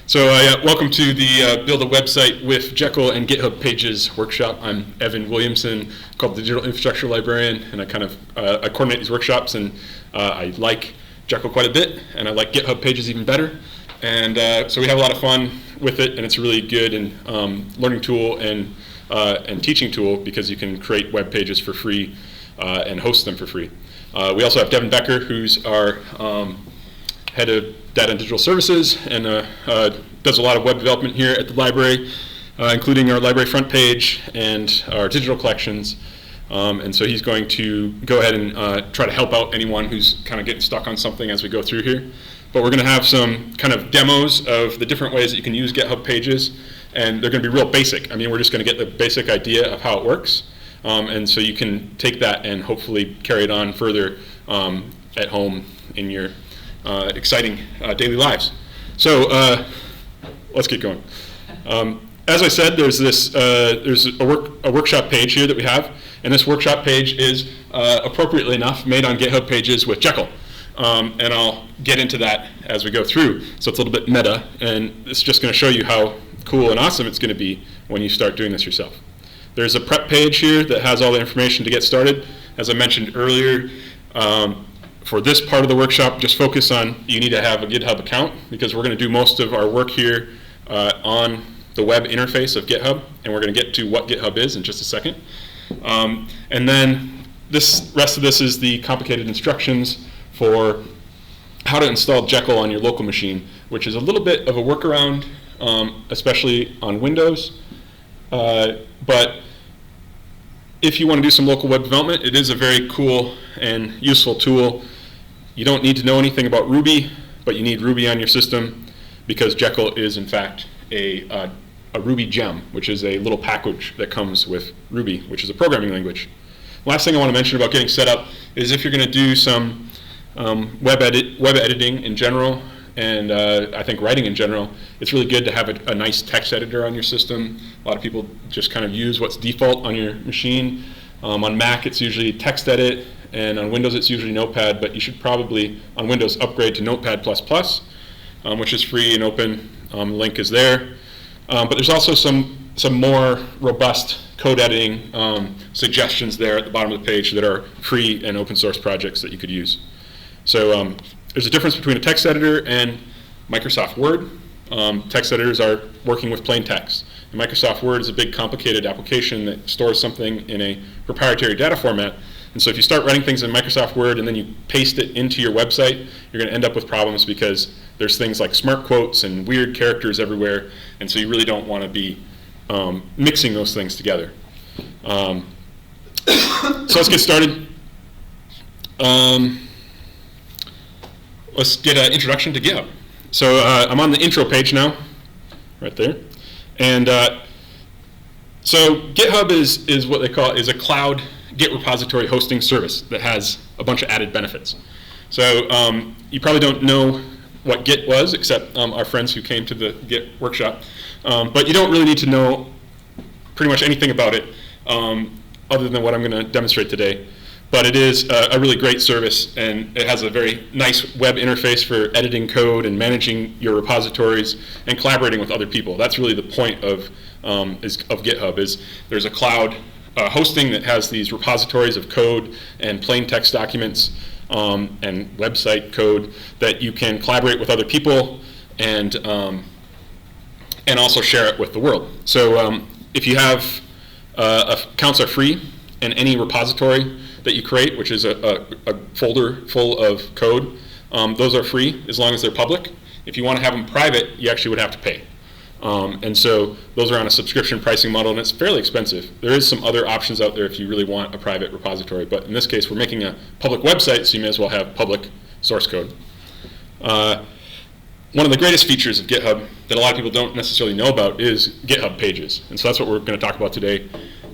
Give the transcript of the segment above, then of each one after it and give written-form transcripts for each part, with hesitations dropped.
So welcome to the Build a Website with Jekyll and GitHub Pages workshop. I'm Evan Williamson, called the Digital Infrastructure Librarian, and I I coordinate these workshops, and I like Jekyll quite a bit, and I like GitHub Pages even better. And so we have a lot of fun with it, and it's a really good learning tool and teaching tool because you can create web pages for free and host them for free. We also have Devin Becker, who's our head of Data and Digital Services, and does a lot of web development here at the library, including our library front page and our digital collections. And so he's going to go ahead and try to help out anyone who's kind of getting stuck on something as we go through here. But we're going to have some kind of demos of the different ways that you can use GitHub Pages, and they're going to be real basic. I mean, we're just going to get the basic idea of how it works, and so you can take that and hopefully carry it on further at home in your exciting daily lives. So let's get going. As I said, there's a workshop page here that we have, and this workshop page is appropriately enough made on GitHub Pages with Jekyll. And I'll get into that as we go through. So it's a little bit meta, and it's just going to show you how cool and awesome it's going to be when you start doing this yourself. There's a prep page here that has all the information to get started. As I mentioned earlier, for this part of the workshop, just focus on you need to have a GitHub account, because we're going to do most of our work here on the web interface of GitHub, and we're going to get to what GitHub is in just a second. And then this rest of this is the complicated instructions for how to install Jekyll on your local machine, which is a little bit of a workaround, especially on Windows. But if you want to do some local web development, it is a very cool and useful tool. You don't need to know anything about Ruby, but you need Ruby on your system, because Jekyll is in fact a Ruby gem, which is a little package that comes with Ruby, which is a programming language. Last thing I want to mention about getting set up is if you're going to do some web editing in general, and I think writing in general, it's really good to have a nice text editor on your system. A lot of people just kind of use what's default on your machine. On Mac, it's usually TextEdit, and on Windows, it's usually Notepad, but you should probably, on Windows, upgrade to Notepad++, which is free and open. Link is there. But there's also some more robust code editing suggestions there at the bottom of the page that are free and open source projects that you could use. So there's a difference between a text editor and Microsoft Word. Text editors are working with plain text. And Microsoft Word is a big, complicated application that stores something in a proprietary data format. And so if you start writing things in Microsoft Word and then you paste it into your website, you're going to end up with problems because there's things like smart quotes and weird characters everywhere. And so you really don't want to be mixing those things together. So let's get started. Let's get an introduction to GitHub. So I'm on the intro page now, right there. And so GitHub is what they call is a cloud Git repository hosting service that has a bunch of added benefits. So you probably don't know what Git was, except our friends who came to the Git workshop. But you don't really need to know pretty much anything about it other than what I'm going to demonstrate today. But it is a really great service, and it has a very nice web interface for editing code and managing your repositories and collaborating with other people. That's really the point of GitHub. Is there's a cloud hosting that has these repositories of code and plain text documents and website code that you can collaborate with other people and also share it with the world. So if you have accounts are free, and any repository that you create, which is a folder full of code, those are free as long as they're public. If you want to have them private, you actually would have to pay. And so those are on a subscription pricing model, and it's fairly expensive. There is some other options out there if you really want a private repository, but in this case, we're making a public website, so you may as well have public source code. One of the greatest features of GitHub that a lot of people don't necessarily know about is GitHub Pages. And so that's what we're going to talk about today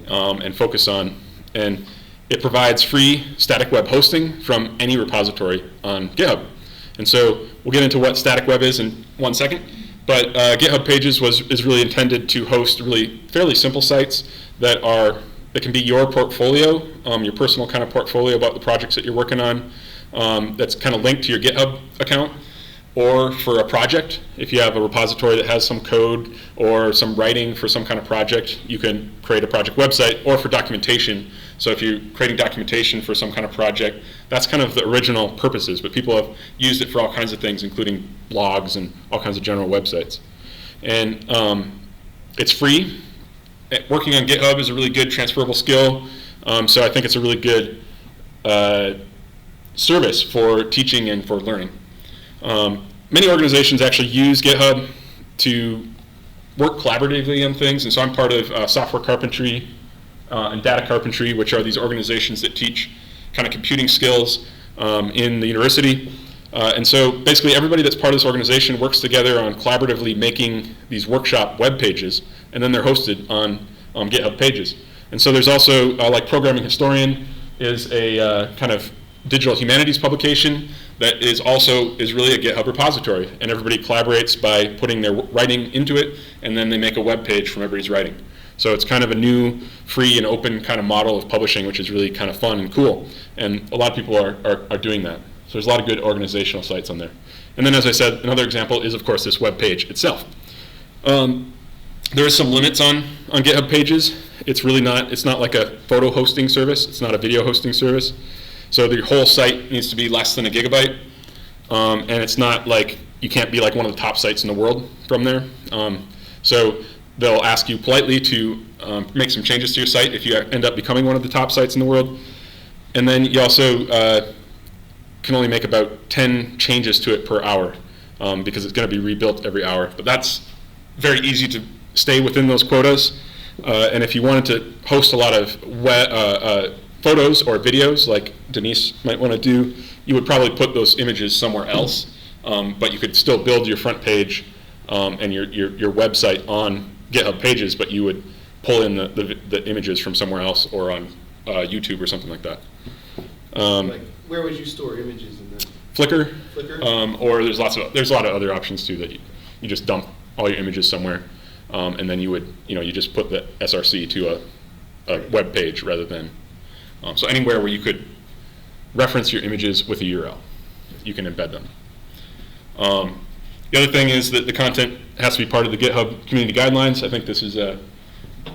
and focus on. And it provides free static web hosting from any repository on GitHub. And so we'll get into what static web is in 1 second. But GitHub Pages is really intended to host really fairly simple sites that can be your portfolio, your personal kind of portfolio about the projects that you're working on. That's kind of linked to your GitHub account. or for a project. If you have a repository that has some code or some writing for some kind of project, you can create a project website, or for documentation. So if you're creating documentation for some kind of project, that's kind of the original purposes, but people have used it for all kinds of things, including blogs and all kinds of general websites. And it's free. Working on GitHub is a really good transferable skill, so I think it's a really good service for teaching and for learning. Many organizations actually use GitHub to work collaboratively on things, and so I'm part of software carpentry and data carpentry, which are these organizations that teach kind of computing skills in the university. And so basically everybody that's part of this organization works together on collaboratively making these workshop web pages, and then they're hosted on GitHub Pages. And so there's also, like Programming Historian is a kind of digital humanities publication that is really a GitHub repository, and everybody collaborates by putting their writing into it, and then they make a web page from everybody's writing. So it's kind of a new, free, and open kind of model of publishing, which is really kind of fun and cool. And a lot of people are doing that. So there's a lot of good organizational sites on there. And then, as I said, another example is, of course, this web page itself. There is some limits on GitHub Pages. It's not like a photo hosting service. It's not a video hosting service. So the whole site needs to be less than a gigabyte. And it's not like, you can't be like one of the top sites in the world from there. So they'll ask you politely to make some changes to your site if you end up becoming one of the top sites in the world. And then you also can only make about 10 changes to it per hour because it's going to be rebuilt every hour. But that's very easy to stay within those quotas. And if you wanted to host a lot of photos or videos, like Denise might want to do, you would probably put those images somewhere else. But you could still build your front page and your website on GitHub Pages, but you would pull in the images from somewhere else, or on YouTube or something like that. Like, where would you store images in that? Flickr. Flickr? Or there's a lot of other options too, that you just dump all your images somewhere, and then you just put the SRC to a web page rather than so anywhere where you could reference your images with a URL, you can embed them. The other thing is that the content has to be part of the GitHub community guidelines. I think this is a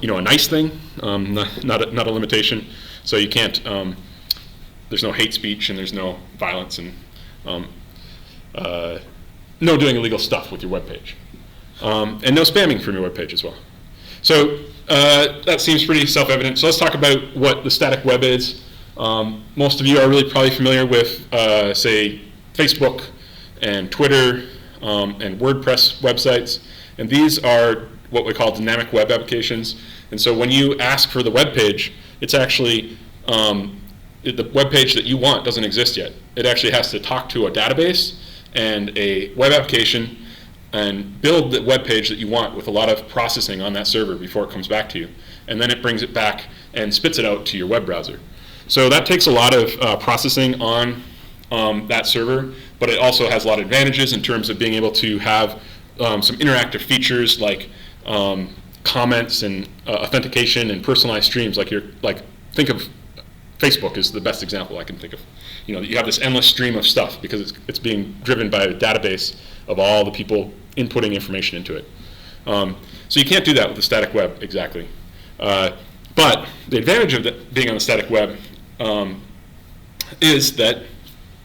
nice thing, not a limitation. So you can't. There's no hate speech, and there's no violence, and no doing illegal stuff with your web page, and no spamming from your web page as well. So that seems pretty self-evident. So let's talk about what the static web is. Most of you are really probably familiar with, say, Facebook and Twitter and WordPress websites, and these are what we call dynamic web applications. And so when you ask for the web page, it's actually the web page that you want doesn't exist yet. It actually has to talk to a database and a web application and build the web page that you want with a lot of processing on that server before it comes back to you. And then it brings it back and spits it out to your web browser. So that takes a lot of processing on that server, but it also has a lot of advantages in terms of being able to have some interactive features like comments and authentication and personalized streams. Think of Facebook is the best example I can think of. You have this endless stream of stuff because it's being driven by a database of all the people inputting information into it. So you can't do that with the static web exactly. But the advantage of being on the static web is that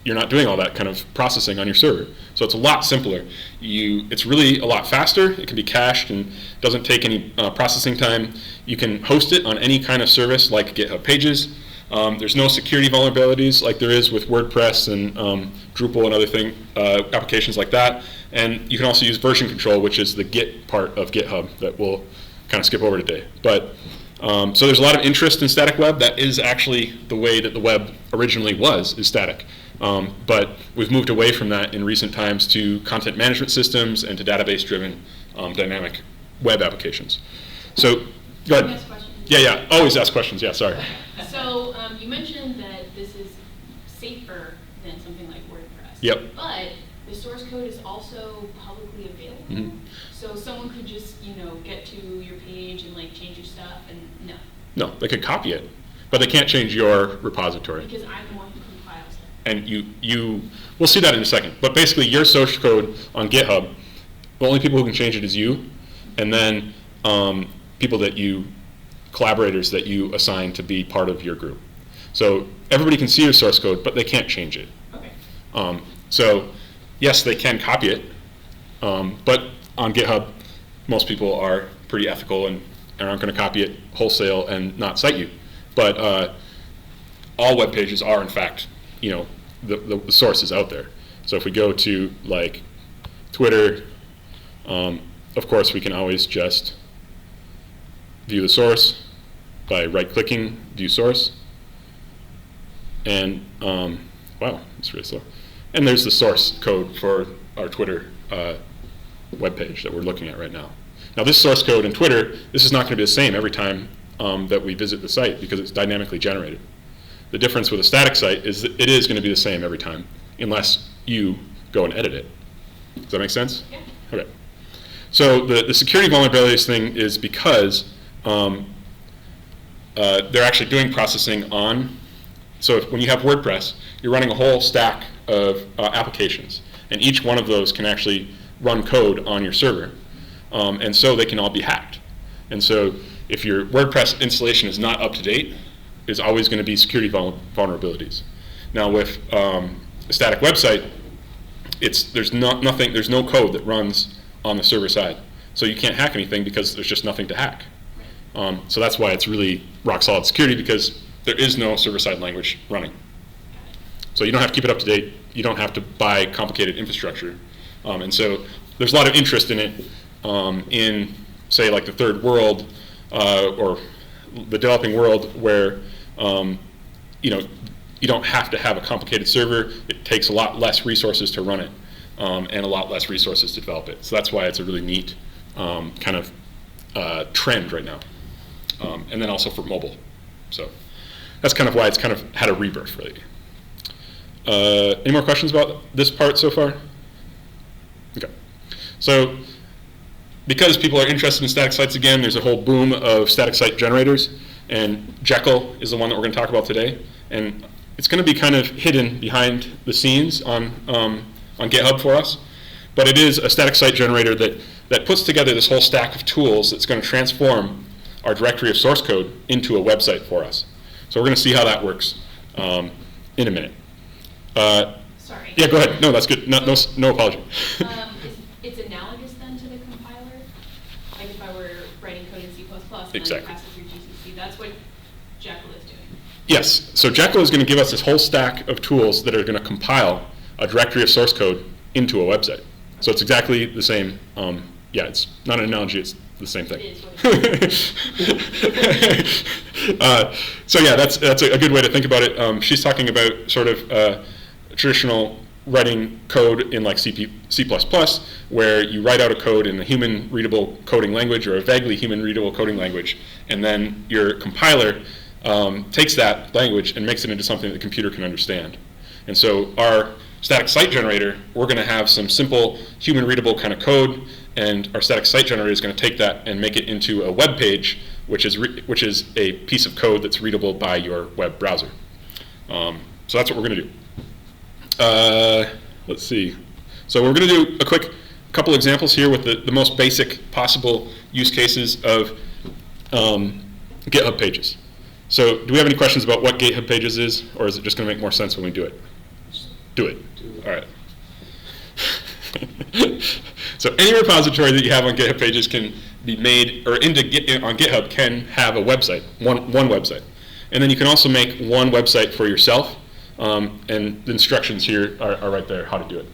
you're not doing all that kind of processing on your server. So it's a lot simpler. It's really a lot faster. It can be cached and doesn't take any processing time. You can host it on any kind of service like GitHub Pages. There's no security vulnerabilities like there is with WordPress and Drupal and other applications like that. And you can also use version control, which is the Git part of GitHub that we'll kind of skip over today. But so there's a lot of interest in static web. That is actually the way that the web originally is static. But we've moved away from that in recent times to content management systems and to database-driven dynamic web applications. So go ahead. Yeah, always ask questions. Yeah, sorry. So you mentioned that this is safer than something like WordPress. Yep. But the source code is also publicly available. Mm-hmm. So someone could just, get to your page and change your stuff, and no. No, they could copy it, but they can't change your repository. Because I'm the one who compiles And we'll see that in a second. But basically, your source code on GitHub, the only people who can change it is you, and then collaborators that you assign to be part of your group. So everybody can see your source code, but they can't change it. Okay. So yes, they can copy it, but on GitHub, most people are pretty ethical and aren't going to copy it wholesale and not cite you. But all web pages are, in fact, the source is out there. So if we go to like Twitter, of course, we can always just view the source by right-clicking View Source. And wow, it's really slow. And there's the source code for our Twitter web page that we're looking at right now. Now, this source code in Twitter, this is not going to be the same every time that we visit the site because it's dynamically generated. The difference with a static site is that it is going to be the same every time unless you go and edit it. Does that make sense? Yeah. Okay. So the security vulnerabilities thing is because they're actually doing processing on, so when you have WordPress, you're running a whole stack of applications, and each one of those can actually run code on your server, and so they can all be hacked. And so if your WordPress installation is not up to date, there's always going to be security vulnerabilities. Now with a static website, there's no code that runs on the server side, so you can't hack anything because there's just nothing to hack. So that's why it's really rock solid security, because there is no server-side language running. So you don't have to keep it up to date. You don't have to buy complicated infrastructure. And so there's a lot of interest in it in, say, like the third world or the developing world where you don't have to have a complicated server. It takes a lot less resources to run it and a lot less resources to develop it. So that's why it's a really neat kind of trend right now. And then also for mobile. So that's kind of why it's kind of had a rebirth, really. Any more questions about this part so far? Okay. So because people are interested in static sites again, there's a whole boom of static site generators, and Jekyll is the one that we're going to talk about today. And it's going to be kind of hidden behind the scenes on GitHub for us, but it is a static site generator that puts together this whole stack of tools that's going to transform our directory of source code into a website for us. So we're going to see how that works in a minute. Sorry. Yeah, go ahead. No, that's good. No apology. It's analogous then to the compiler? Like if I were writing code in C++ and Exactly. then pass it through GCC, that's what Jekyll is doing? Yes. So Jekyll is going to give us this whole stack of tools that are going to compile a directory of source code into a website. So it's exactly the same. Yeah, it's not an analogy. It's the same thing. It is what it is. So yeah, that's a good way to think about it. She's talking about sort of traditional writing code in like C++, where you write out a code in a human-readable coding language or a vaguely human-readable coding language, and then your compiler takes that language and makes it into something that the computer can understand. And so our static site generator, we're going to have some simple human-readable kind of code, and our static site generator is going to take that and make it into a web page, which is a piece of code that's readable by your web browser. So that's what we're going to do. Let's see. So we're going to do a quick couple examples here with the most basic possible use cases of GitHub Pages. So do we have any questions about what GitHub Pages is, or is it just going to make more sense when we do it? Do it. All right. So any repository that you have on GitHub Pages can be made, or on GitHub can have a website, one website. And then you can also make one website for yourself, and the instructions here are right there, how to do it.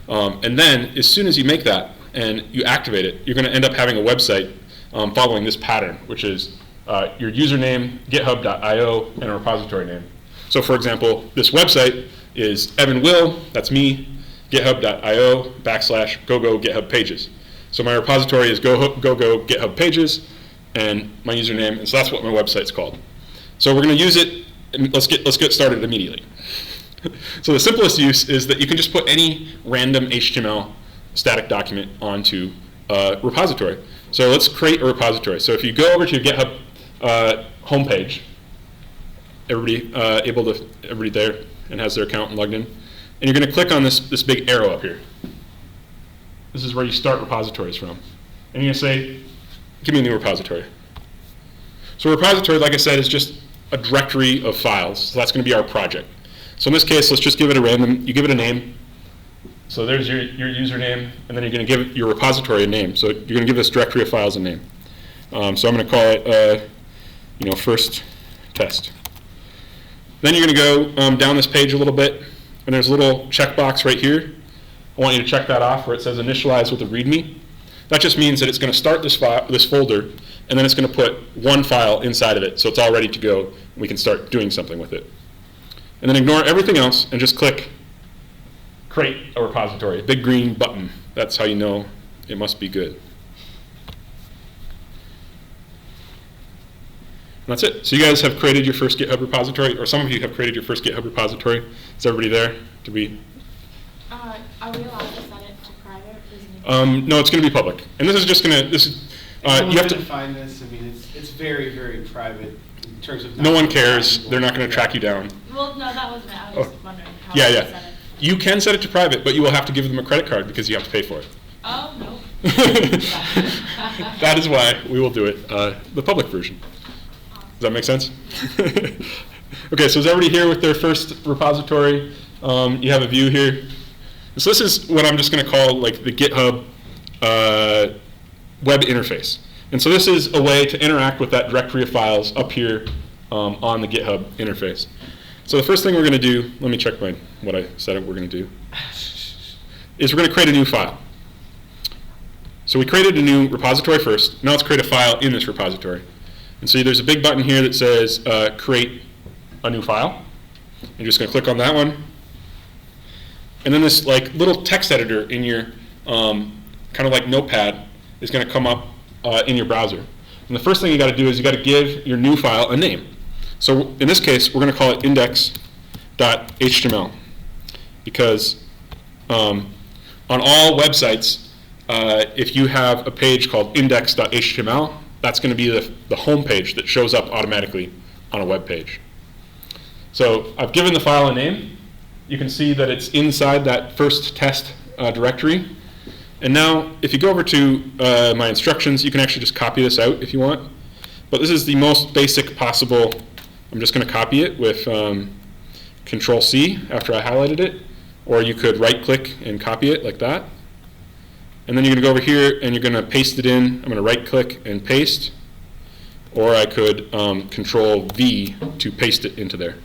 And then as soon as you make that and you activate it, you're going to end up having a website following this pattern, which is your username, github.io, and a repository name. So for example, this website is Evan Will, that's me, github.io /go GitHub Pages. So my repository is go GitHub Pages, and my username, and so that's what my website's called. So we're going to use it, and let's get started immediately. So the simplest use is that you can just put any random HTML static document onto a repository. So let's create a repository. So if you go over to your GitHub homepage, everybody there? and has their account logged in. And you're going to click on this big arrow up here. This is where you start repositories from. And you're going to say, give me a new repository. So a repository, like I said, is just a directory of files. So that's going to be our project. So in this case, let's just give it a random, you give it a name. So there's your username, and then you're going to give your repository a name. So you're going to give this directory of files a name. So I'm going to call it, first test. Then you're going to go down this page a little bit, and there's a little checkbox right here. I want you to check that off where it says initialize with a README. That just means that it's going to start this folder, and then it's going to put one file inside of it, so it's all ready to go. We can start doing something with it. And then ignore everything else and just click create a repository, a big green button. That's how you know it must be good. And that's it. So you guys have created your first GitHub repository, or some of you have created your first GitHub repository. Is everybody there? Are we allowed to set it to private? Or is it no, it's going to be public. And this is just going to, you have to find this. I mean, it's very, very private in terms of. No one cares. They're not going to track you down. Well, no, that wasn't it. I was just wondering how Yeah. set it. You can set it to private, but you will have to give them a credit card because you have to pay for it. Oh, no. That is why we will do it, the public version. Does that make sense? Okay, so is everybody here with their first repository? You have a view here. So this is what I'm just going to call like the GitHub web interface. And so this is a way to interact with that directory of files up here on the GitHub interface. So the first thing we're going to do, let me check what I said we're going to do, is we're going to create a new file. So we created a new repository first. Now let's create a file in this repository. And so there's a big button here that says create a new file. You're just going to click on that one. And then this like little text editor in your kind of like notepad is going to come up in your browser. And the first thing you got to do is you got to give your new file a name. So in this case, we're going to call it index.html because on all websites, if you have a page called index.html, that's going to be the home page that shows up automatically on a web page. So I've given the file a name. You can see that it's inside that first test directory. And now, if you go over to my instructions, you can actually just copy this out if you want. But this is the most basic possible. I'm just going to copy it with Control-C after I highlighted it. Or you could right-click and copy it like that. And then you're going to go over here and you're going to paste it in. I'm going to right-click and paste. Or I could Control-V to paste it into there.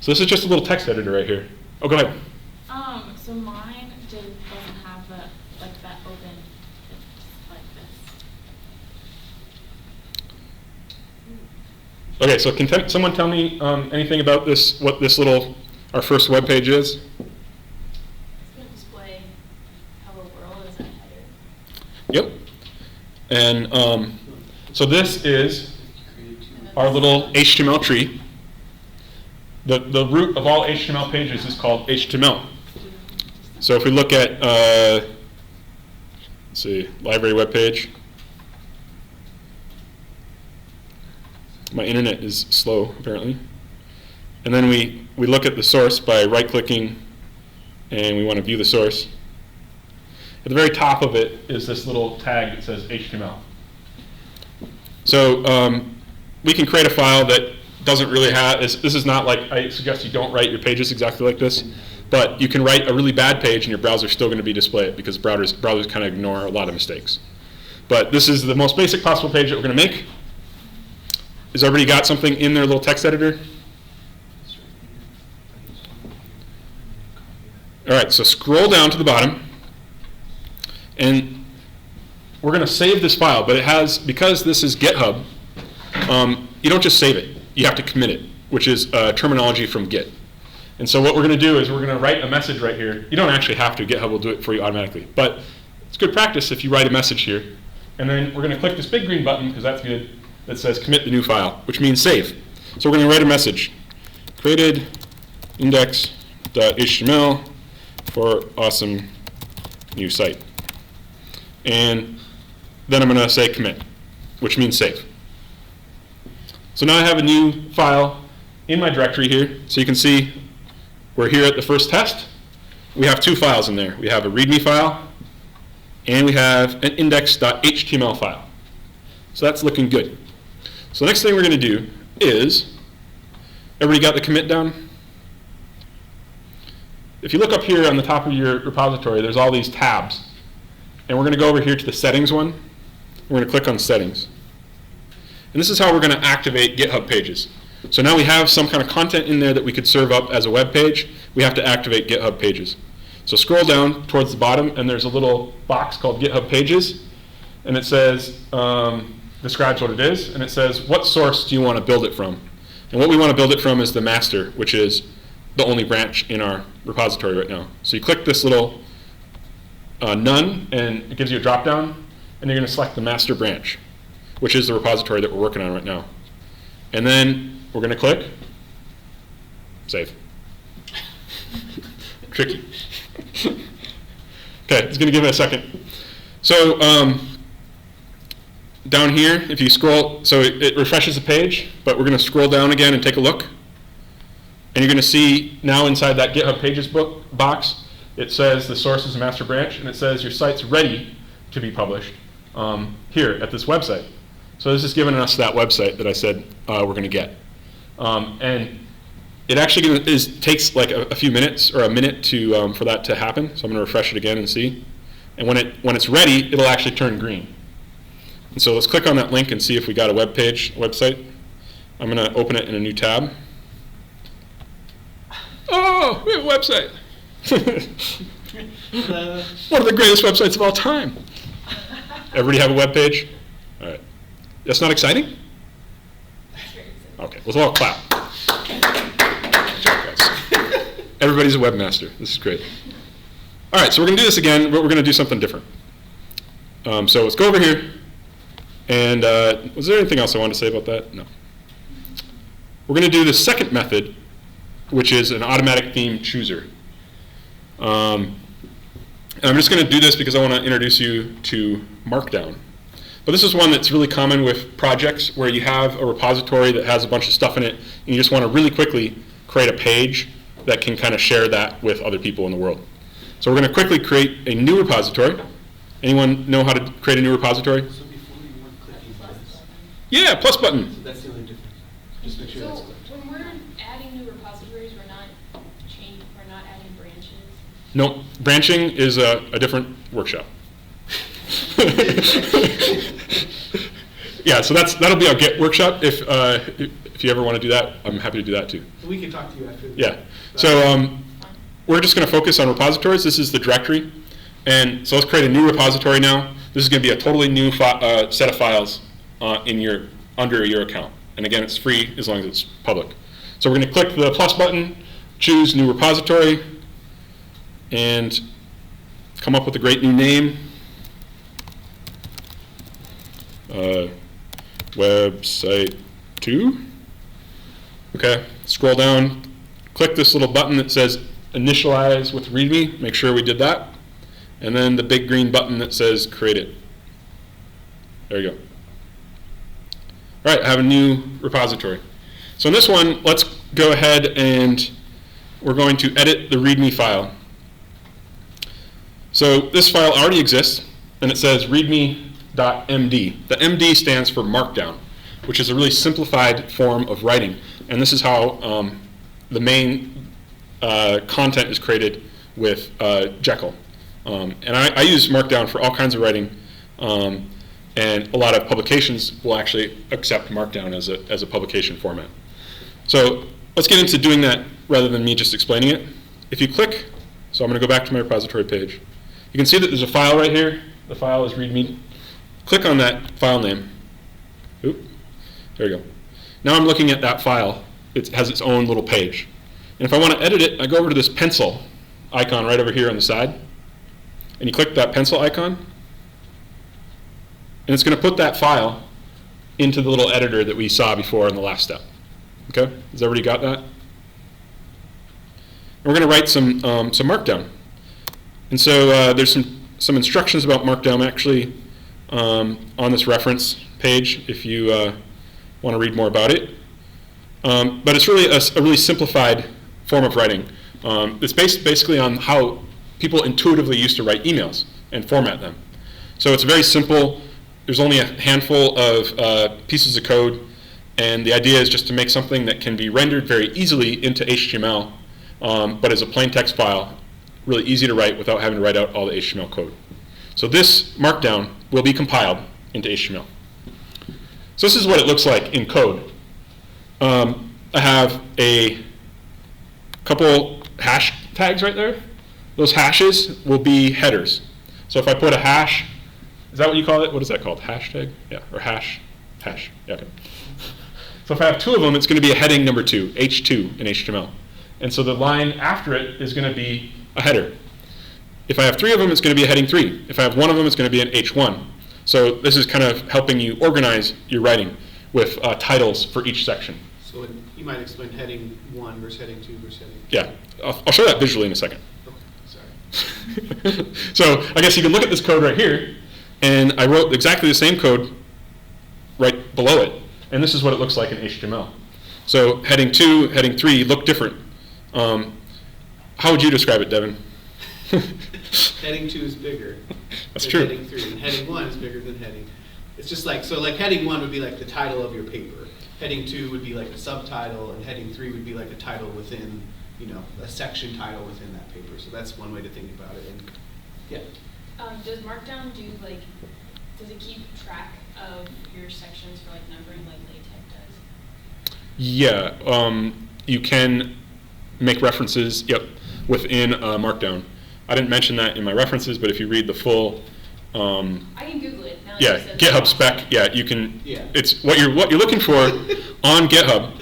So this is just a little text editor right here. Oh, go ahead. So mine doesn't have that open. It's like this. Okay, so can someone tell me anything about this? What this our first web page is? It's going to display hello world as a header. Yep. And so this is our little HTML tree. The root of all HTML pages is called HTML. So if we look at, let's see, library web page. My internet is slow, apparently. And then we look at the source by right-clicking, and we want to view the source. At the very top of it is this little tag that says HTML. So we can create a file that doesn't really have, this is not like, I suggest you don't write your pages exactly like this, but you can write a really bad page and your browser's still going to be displayed because browsers kind of ignore a lot of mistakes. But this is the most basic possible page that we're going to make. Has everybody got something in their little text editor? All right, so scroll down to the bottom, and we're going to save this file, but it has, because this is GitHub, you don't just save it. You have to commit it, which is terminology from Git. And so what we're going to do is we're going to write a message right here. You don't actually have to. GitHub will do it for you automatically. But it's good practice if you write a message here. And then we're going to click this big green button, because that's good, that says commit the new file, which means save. So we're going to write a message. Created index.html for awesome new site. And then I'm going to say commit, which means save. So now I have a new file in my directory here, so you can see we're here at the first test. We have 2 files in there. We have a README file, and we have an index.html file. So that's looking good. So the next thing we're going to do is, everybody got the commit down? If you look up here on the top of your repository, there's all these tabs. And we're going to go over here to the settings one. We're going to click on settings. And this is how we're going to activate GitHub Pages. So now we have some kind of content in there that we could serve up as a web page. We have to activate GitHub Pages. So scroll down towards the bottom, and there's a little box called GitHub Pages. And it says, describes what it is, and it says, what source do you want to build it from? And what we want to build it from is the master, which is the only branch in our repository right now. So you click this little none, and it gives you a drop-down, and you're going to select the master branch, which is the repository that we're working on right now. And then we're going to click save. Tricky. Okay, it's going to give it a second. So down here, if you scroll, so it refreshes the page, but we're going to scroll down again and take a look. And you're going to see now inside that GitHub Pages box, it says the source is a master branch, and it says your site's ready to be published here at this website. So this is giving us that website that I said we're going to get. And it actually takes like a few minutes or a minute to for that to happen. So I'm going to refresh it again and see. And when it's ready, it'll actually turn green. And so let's click on that link and see if we got a website. I'm going to open it in a new tab. Oh, we have a website. One of the greatest websites of all time. Everybody have a web page? All right. That's not exciting? Okay, let's all clap. Good job, guys. Everybody's a webmaster. This is great. All right, so we're going to do this again, but we're going to do something different. So let's go over here. And was there anything else I wanted to say about that? No. We're going to do the second method, which is an automatic theme chooser. And I'm just going to do this because I want to introduce you to Markdown. But this is one that's really common with projects where you have a repository that has a bunch of stuff in it, and you just want to really quickly create a page that can kind of share that with other people in the world. So we're going to quickly create a new repository. Anyone know how to create a new repository? So before you weren't clicking this. Yeah, plus button. So that's the only difference. Just make sure that's So clicked. when we're adding new repositories, we're not adding branches. No, branching is a different workshop. Yeah, so that'll be our Git workshop. If you ever want to do that, I'm happy to do that too. We can talk to you after. Yeah. So we're just going to focus on repositories. This is the directory, and so let's create a new repository now. This is going to be a totally new set of files under your account. And again, it's free as long as it's public. So we're going to click the plus button, choose new repository, and come up with a great new name. Website 2. Okay, scroll down, click this little button that says initialize with README, make sure we did that, and then the big green button that says create it. There you go. All right, I have a new repository. So in this one, let's go ahead and we're going to edit the README file. So this file already exists, and it says readme.md. The MD stands for Markdown, which is a really simplified form of writing. And this is how the main content is created with Jekyll. And I use Markdown for all kinds of writing. And a lot of publications will actually accept Markdown as a publication format. So let's get into doing that rather than me just explaining it. If you click, so I'm going to go back to my repository page. You can see that there's a file right here. The file is readme. Click on that file name. Oop, there you go. Now I'm looking at that file. It has its own little page. And if I want to edit it, I go over to this pencil icon right over here on the side. And you click that pencil icon. And it's going to put that file into the little editor that we saw before in the last step. Okay? Has everybody got that? And we're going to write some Markdown. And so there's some instructions about Markdown actually on this reference page if you want to read more about it. But it's really a really simplified form of writing. It's based basically on how people intuitively used to write emails and format them. So it's very simple. There's only a handful of pieces of code, and the idea is just to make something that can be rendered very easily into HTML, but as a plain text file, really easy to write without having to write out all the HTML code. So this Markdown will be compiled into HTML. So this is what it looks like in code. I have a couple hash tags right there. Those hashes will be headers. So if I put a hash, is that what you call it? What is that called? Hashtag? Yeah, or hash? Hash, yeah, okay. So if I have two of them, it's going to be a heading number 2, H2 in HTML. And so the line after it is going to be a header. If I have 3 of them, it's going to be a heading 3. If I have 1 of them, it's going to be an H1. So this is kind of helping you organize your writing with titles for each section. So you might explain heading 1 versus heading 2 versus heading 3. Yeah, I'll show that visually in a second. Okay, sorry. So I guess you can look at this code right here, and I wrote exactly the same code right below it, and this is what it looks like in HTML. So heading 2, heading 3 look different. How would you describe it, Devin? Heading 2 is bigger That's than true. heading 3, and heading 1 is bigger than heading. It's just like, so like heading 1 would be like the title of your paper. Heading 2 would be like the subtitle, and heading 3 would be like a title within, you know, a section title within that paper. So that's one way to think about it. And yeah. Does Markdown do like, does it keep track of your sections for like numbering like LaTeX does? Yeah, you can make references, yep, within Markdown. I didn't mention that in my references, but if you read the full, I can Google it now. yeah, that you said GitHub that. spec, yeah, you can. Yeah. It's what you're looking for on GitHub.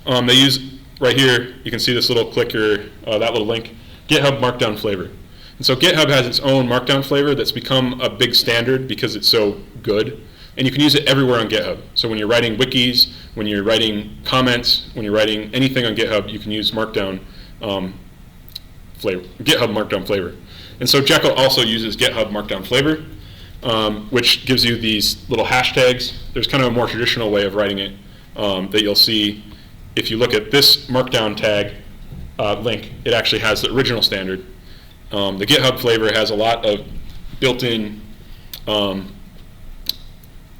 They use right here. You can see this little clicker, that little link, GitHub Markdown flavor. And so GitHub has its own Markdown flavor that's become a big standard because it's so good. And you can use it everywhere on GitHub. So when you're writing wikis, when you're writing comments, when you're writing anything on GitHub, you can use Markdown flavor, GitHub Markdown flavor. And so Jekyll also uses GitHub Markdown flavor, which gives you these little hashtags. There's kind of a more traditional way of writing it that you'll see if you look at this Markdown tag link. It actually has the original standard. The GitHub flavor has a lot of built-in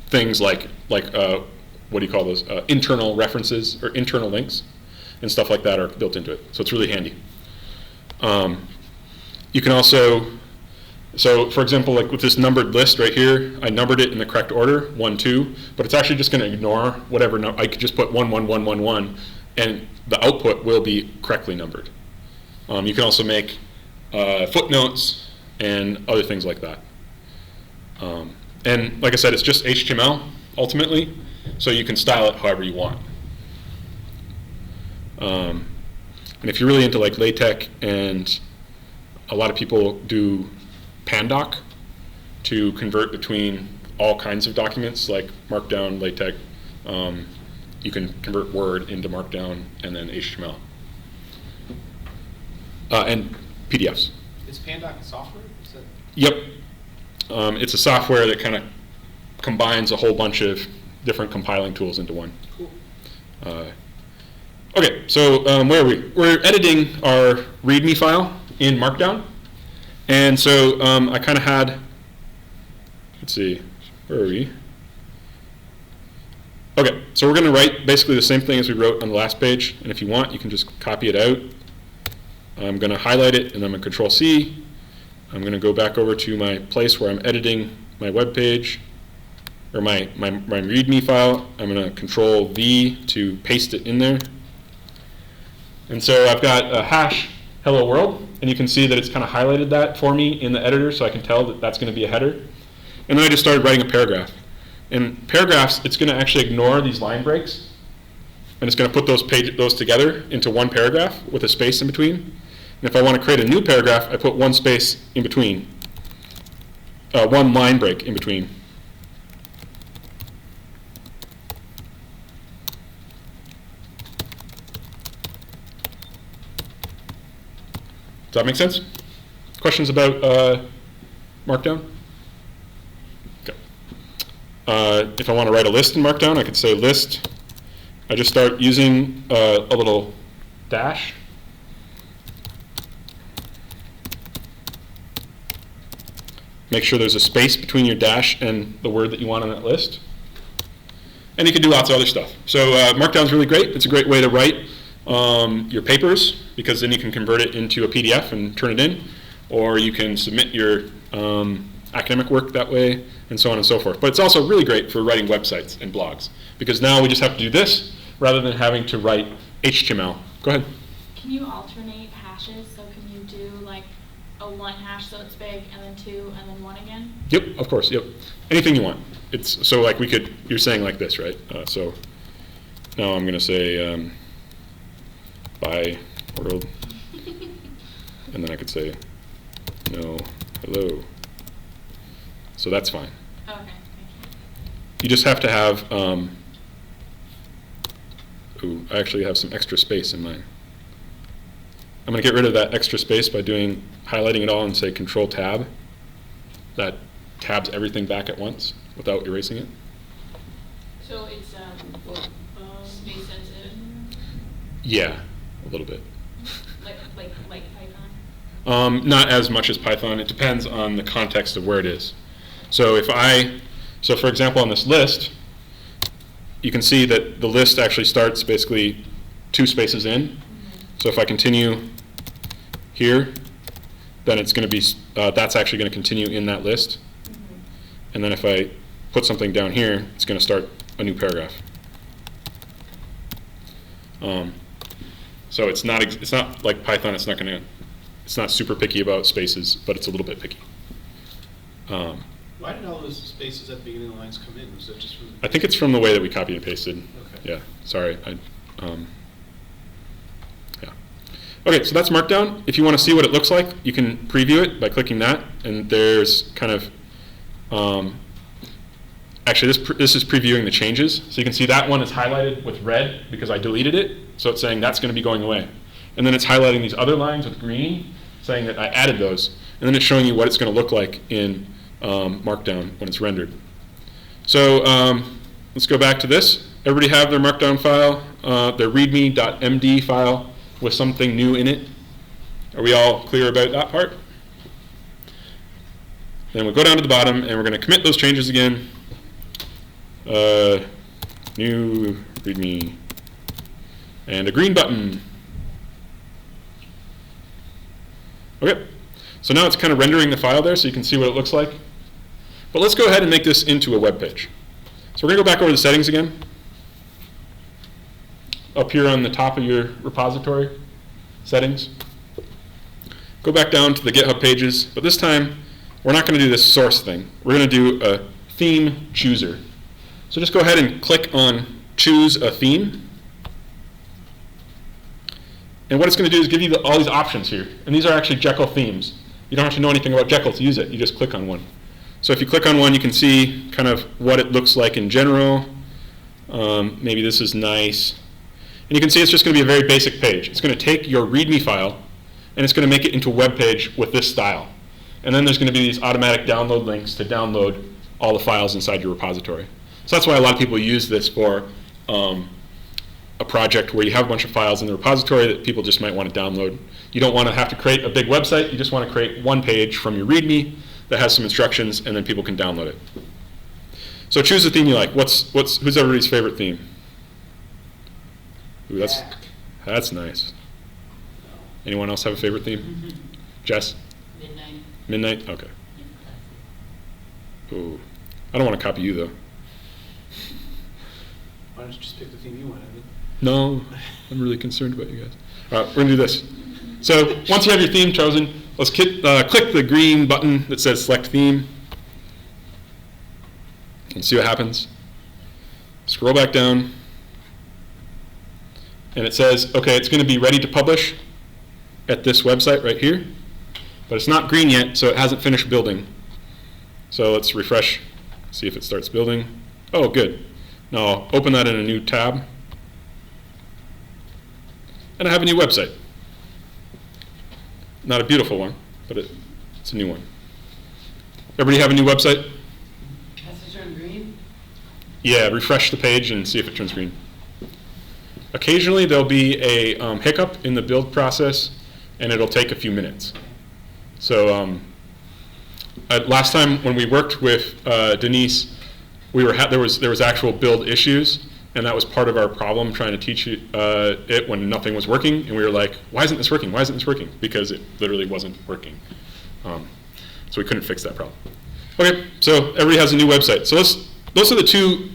things like what do you call those? Internal references or internal links and stuff like that are built into it. So it's really handy. You can also, so for example, like with this numbered list right here, I numbered it in the correct order, 1, 2, but it's actually just going to ignore whatever. I could just put 1, 1, 1, 1, 1, and the output will be correctly numbered. You can also make footnotes and other things like that. And like I said, it's just HTML ultimately, so you can style it however you want. And if you're really into like LaTeX, and a lot of people do Pandoc to convert between all kinds of documents like Markdown, LaTeX. You can convert Word into Markdown and then HTML. And PDFs. Is Pandoc a software? Is that... Yep. It's a software that kind of combines a whole bunch of different compiling tools into one. Cool. Okay, so where are we? We're editing our README file in Markdown. And so I kind of had, let's see, where are we? Okay, so we're going to write basically the same thing as we wrote on the last page. And if you want, you can just copy it out. I'm going to highlight it, and I'm going to Control-C. I'm going to go back over to my place where I'm editing my web page, or my README file. I'm going to Control-V to paste it in there. And so I've got a hash hello world, and you can see that it's kind of highlighted that for me in the editor, so I can tell that that's going to be a header. And then I just started writing a paragraph. In paragraphs, it's going to actually ignore these line breaks, and it's going to put those together into one paragraph with a space in between. And if I want to create a new paragraph, I put one space in between, one line break in between. Does that make sense? Questions about Markdown? Okay. If I want to write a list in Markdown, I could say list I just start using a little dash. Make sure there's a space between your dash and the word that you want on that list. And you can do lots of other stuff. So Markdown's really great. It's a great way to write your papers, because then you can convert it into a PDF and turn it in. Or you can submit your academic work that way, and so on and so forth. But it's also really great for writing websites and blogs, because now we just have to do this rather than having to write HTML. Go ahead. Can you alternate hashes? So can you do like a 1 hash so it's big, and then 2, and then 1 again? Yep, of course, yep. Anything you want. It's so like we could, you're saying like this, right? So now I'm going to say bye world, and then I could say no, hello. So that's fine. Okay, thank you. You just have to have, ooh, I actually have some extra space in mine. I'm going to get rid of that extra space by highlighting it all and say Control Tab. That tabs everything back at once without erasing it. So it's space sensitive? Yeah, a little bit. like Python? Not as much as Python. It depends on the context of where it is. So so for example, on this list, you can see that the list actually starts basically 2 spaces in. So if I continue here, then it's going to be, that's actually going to continue in that list. And then if I put something down here, it's going to start a new paragraph. So it's not like Python. It's not super picky about spaces, but it's a little bit picky. Why did all those spaces at the beginning of the lines come in? Was that just from? I think it's from the way that we copied and pasted. Okay. Yeah, sorry. Yeah. Okay, so that's Markdown. If you want to see what it looks like, you can preview it by clicking that. And there's kind of, actually this is previewing the changes. So you can see that one is highlighted with red because I deleted it. So it's saying that's going to be going away. And then it's highlighting these other lines with green, saying that I added those. And then it's showing you what it's going to look like in Markdown when it's rendered. So let's go back to this. Everybody have their Markdown file, their readme.md file with something new in it. Are we all clear about that part? Then we'll go down to the bottom and we're going to commit those changes again. New readme and a green button. Okay, so now it's kind of rendering the file there so you can see what it looks like. But let's go ahead and make this into a web page. So we're going to go back over the settings again. Up here on the top of your repository, settings. Go back down to the GitHub Pages, but this time we're not going to do this source thing. We're going to do a theme chooser. So just go ahead and click on choose a theme. And what it's going to do is give you all these options here. And these are actually Jekyll themes. You don't have to know anything about Jekyll to use it. You just click on one. So if you click on one, you can see kind of what it looks like in general. Maybe this is nice. And you can see it's just going to be a very basic page. It's going to take your README file, and it's going to make it into a web page with this style. And then there's going to be these automatic download links to download all the files inside your repository. So that's why a lot of people use this for a project where you have a bunch of files in the repository that people just might want to download. You don't want to have to create a big website. You just want to create one page from your README that has some instructions, and then people can download it. So choose the theme you like. Who's everybody's favorite theme? Ooh, that's nice. Anyone else have a favorite theme? Mm-hmm. Jess? Midnight. Midnight? Okay. Ooh, I don't want to copy you though. Why don't you just pick the theme you want, Evan? No, I'm really concerned about you guys. All right, we're gonna do this. So once you have your theme chosen, let's click the green button that says Select Theme and see what happens. Scroll back down, and it says, okay, it's going to be ready to publish at this website right here, but it's not green yet, so it hasn't finished building. So let's refresh, see if it starts building. Oh, good. Now I'll open that in a new tab, and I have a new website. Not a beautiful one, but it's a new one. Everybody have a new website? Has it turned green? Yeah, refresh the page and see if it turns green. Occasionally there'll be a hiccup in the build process, and it'll take a few minutes. So last time when we worked with Denise, there was actual build issues, and that was part of our problem trying to teach it when nothing was working, and we were like, why isn't this working? Why isn't this working? Because it literally wasn't working. So we couldn't fix that problem. Okay, so everybody has a new website. So those are the two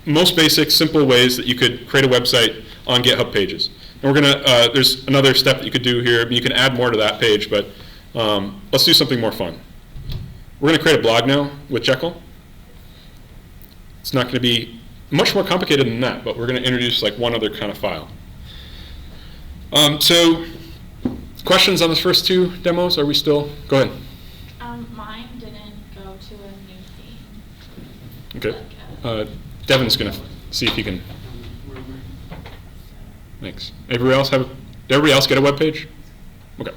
most basic, simple ways that you could create a website on GitHub Pages. And we're gonna, there's another step that you could do here. I mean, you can add more to that page, but let's do something more fun. We're gonna create a blog now with Jekyll. It's not gonna be much more complicated than that, but we're gonna introduce like one other kind of file. So, questions on the first two demos? Are we still, go ahead. Mine didn't go to a new theme. Okay. Devin's going to see if he can. Thanks. Did everybody else get a web page? Okay.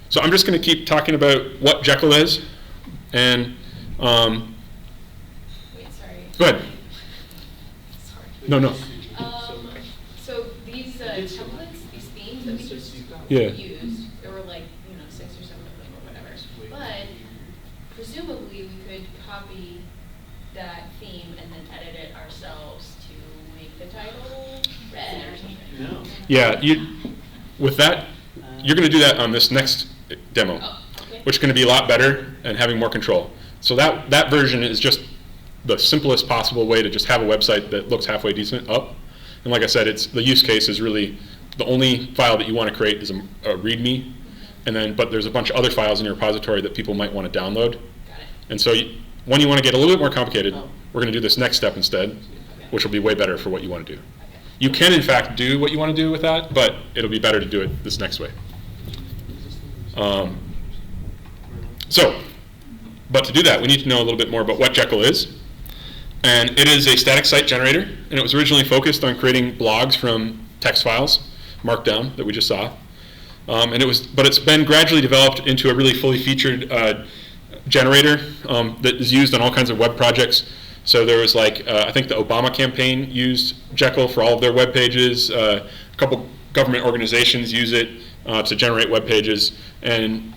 So I'm just going to keep talking about what Jekyll is, and Wait, sorry. go ahead. Sorry. No. So these templates, these themes that we just Yeah. used, there were like 6 or 7 of them or whatever. But presumably we could copy that theme and then edit it ourselves to make the title red or something. No. Yeah. With that, you're going to do that on this next demo, Okay. which is going to be a lot better and having more control. So that version is just the simplest possible way to just have a website that looks halfway decent up. And like I said, the use case is really the only file that you want to create is a README, but there's a bunch of other files in your repository that people might want to download. Got it. And so when you want to get a little bit more complicated, we're going to do this next step instead, which will be way better for what you want to do. Okay. You can in fact do what you want to do with that, but it'll be better to do it this next way. But to do that, we need to know a little bit more about what Jekyll is. And it is a static site generator, and it was originally focused on creating blogs from text files, Markdown, that we just saw. But it's been gradually developed into a really fully featured generator that is used on all kinds of web projects. So there was I think the Obama campaign used Jekyll for all of their web pages. A couple government organizations use it to generate web pages. And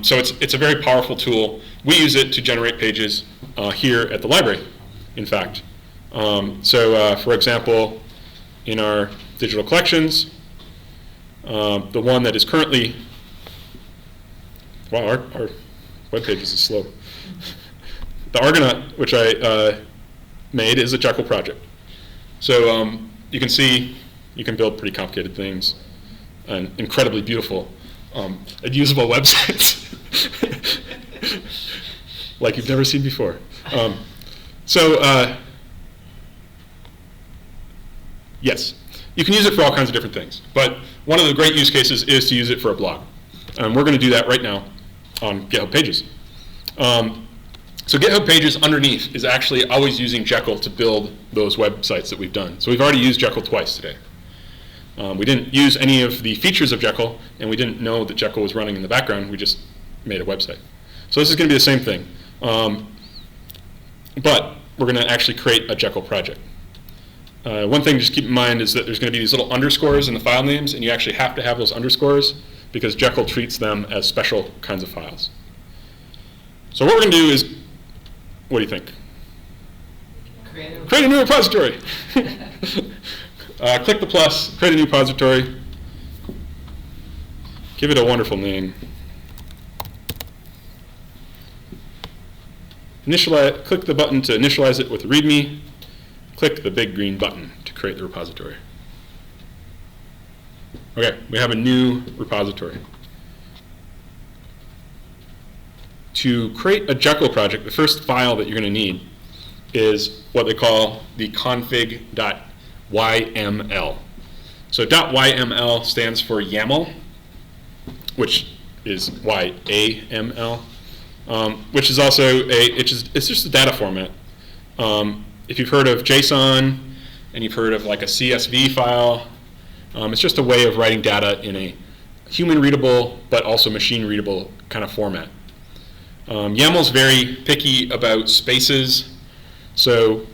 so it's a very powerful tool. We use it to generate pages here at the library, in fact. For example, in our digital collections, the one that is currently, wow, our web pages is slow. The Argonaut, which I made, is a Jekyll project. So you can see you can build pretty complicated things and incredibly beautiful and usable websites like you've never seen before. Yes, you can use it for all kinds of different things. But one of the great use cases is to use it for a blog. And we're going to do that right now on GitHub Pages. So GitHub Pages underneath is actually always using Jekyll to build those websites that we've done. So we've already used Jekyll twice today. We didn't use any of the features of Jekyll, and we didn't know that Jekyll was running in the background. We just made a website. So this is going to be the same thing. But we're going to actually create a Jekyll project. One thing to just keep in mind is that there's going to be these little underscores in the file names, and you actually have to have those underscores because Jekyll treats them as special kinds of files. So what we're going to do is, what do you think? Create a new repository. Click the plus, create a new repository. Give it a wonderful name. Click the button to initialize it with README. Click the big green button to create the repository. Okay, we have a new repository. To create a Jekyll project, the first file that you're going to need is what they call the config.yml. So .yml stands for YAML, which is YAML, which is also it's just a data format. If you've heard of JSON and you've heard of like a CSV file, it's just a way of writing data in a human readable but also machine readable kind of format. YAML's very picky about spaces, so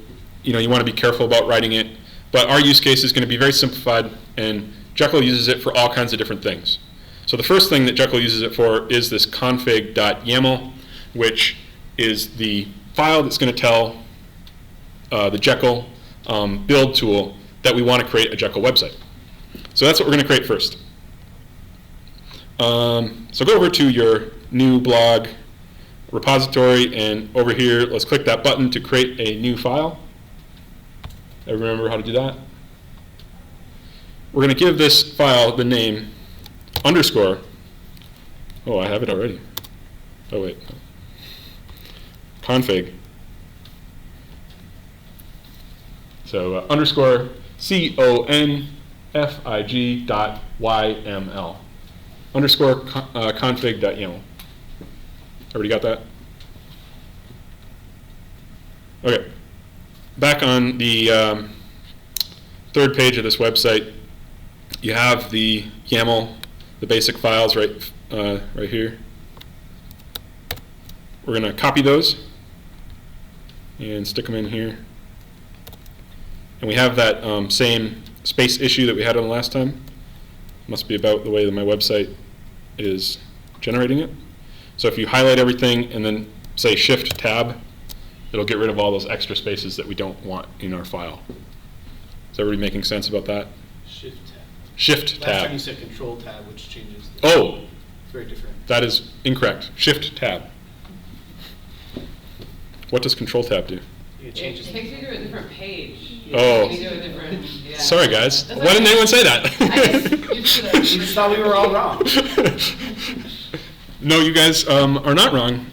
you want to be careful about writing it. But our use case is going to be very simplified, and Jekyll uses it for all kinds of different things. So the first thing that Jekyll uses it for is this config.yaml, which is the file that's going to tell the Jekyll build tool that we want to create a Jekyll website. So that's what we're going to create first. So go over to your new blog repository, and over here, let's click that button to create a new file. Everyone remember how to do that? We're going to give this file the name underscore. Oh, I have it already. Oh, wait. Config. So underscore config.yml. Underscore config.yaml. Everybody got that? Okay. Back on the third page of this website, you have the YAML, the basic files right here. We're going to copy those and stick them in here. And we have that same space issue that we had on the last time. Must be about the way that my website is generating it. So if you highlight everything and then say Shift Tab, it'll get rid of all those extra spaces that we don't want in our file. Is everybody making sense about that? Shift Tab. Shift Tab. Last time you said Control Tab, which changes. Oh, It's very different. that is incorrect. Shift Tab. What does Control Tab do? It It changes. takes you to a different page. Oh. You do a different, yeah. Sorry, guys. That's Why didn't okay. anyone say I that? just You just thought we were all wrong. No, you guys are not wrong.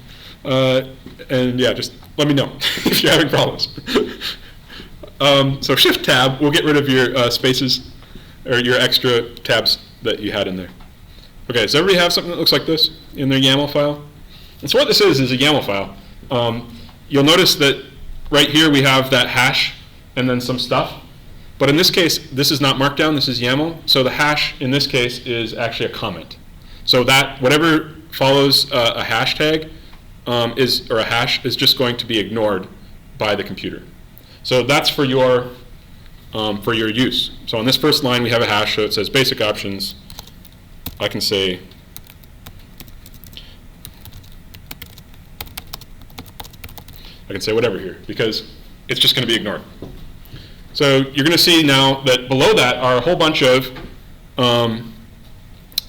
And yeah, just let me know if you're having problems. So Shift Tab will get rid of your spaces or your extra tabs that you had in there. Okay, does everybody have something that looks like this in their YAML file? And so what this is a YAML file. You'll notice that right here we have that hash and then some stuff. But in this case, this is not Markdown, this is YAML. So the hash in this case is actually a comment. So that whatever follows a hashtag or a hash is just going to be ignored by the computer. So that's for your use. So on this first line we have a hash, so it says basic options. I can say whatever here because it's just going to be ignored. So you're going to see now that below that are a whole bunch of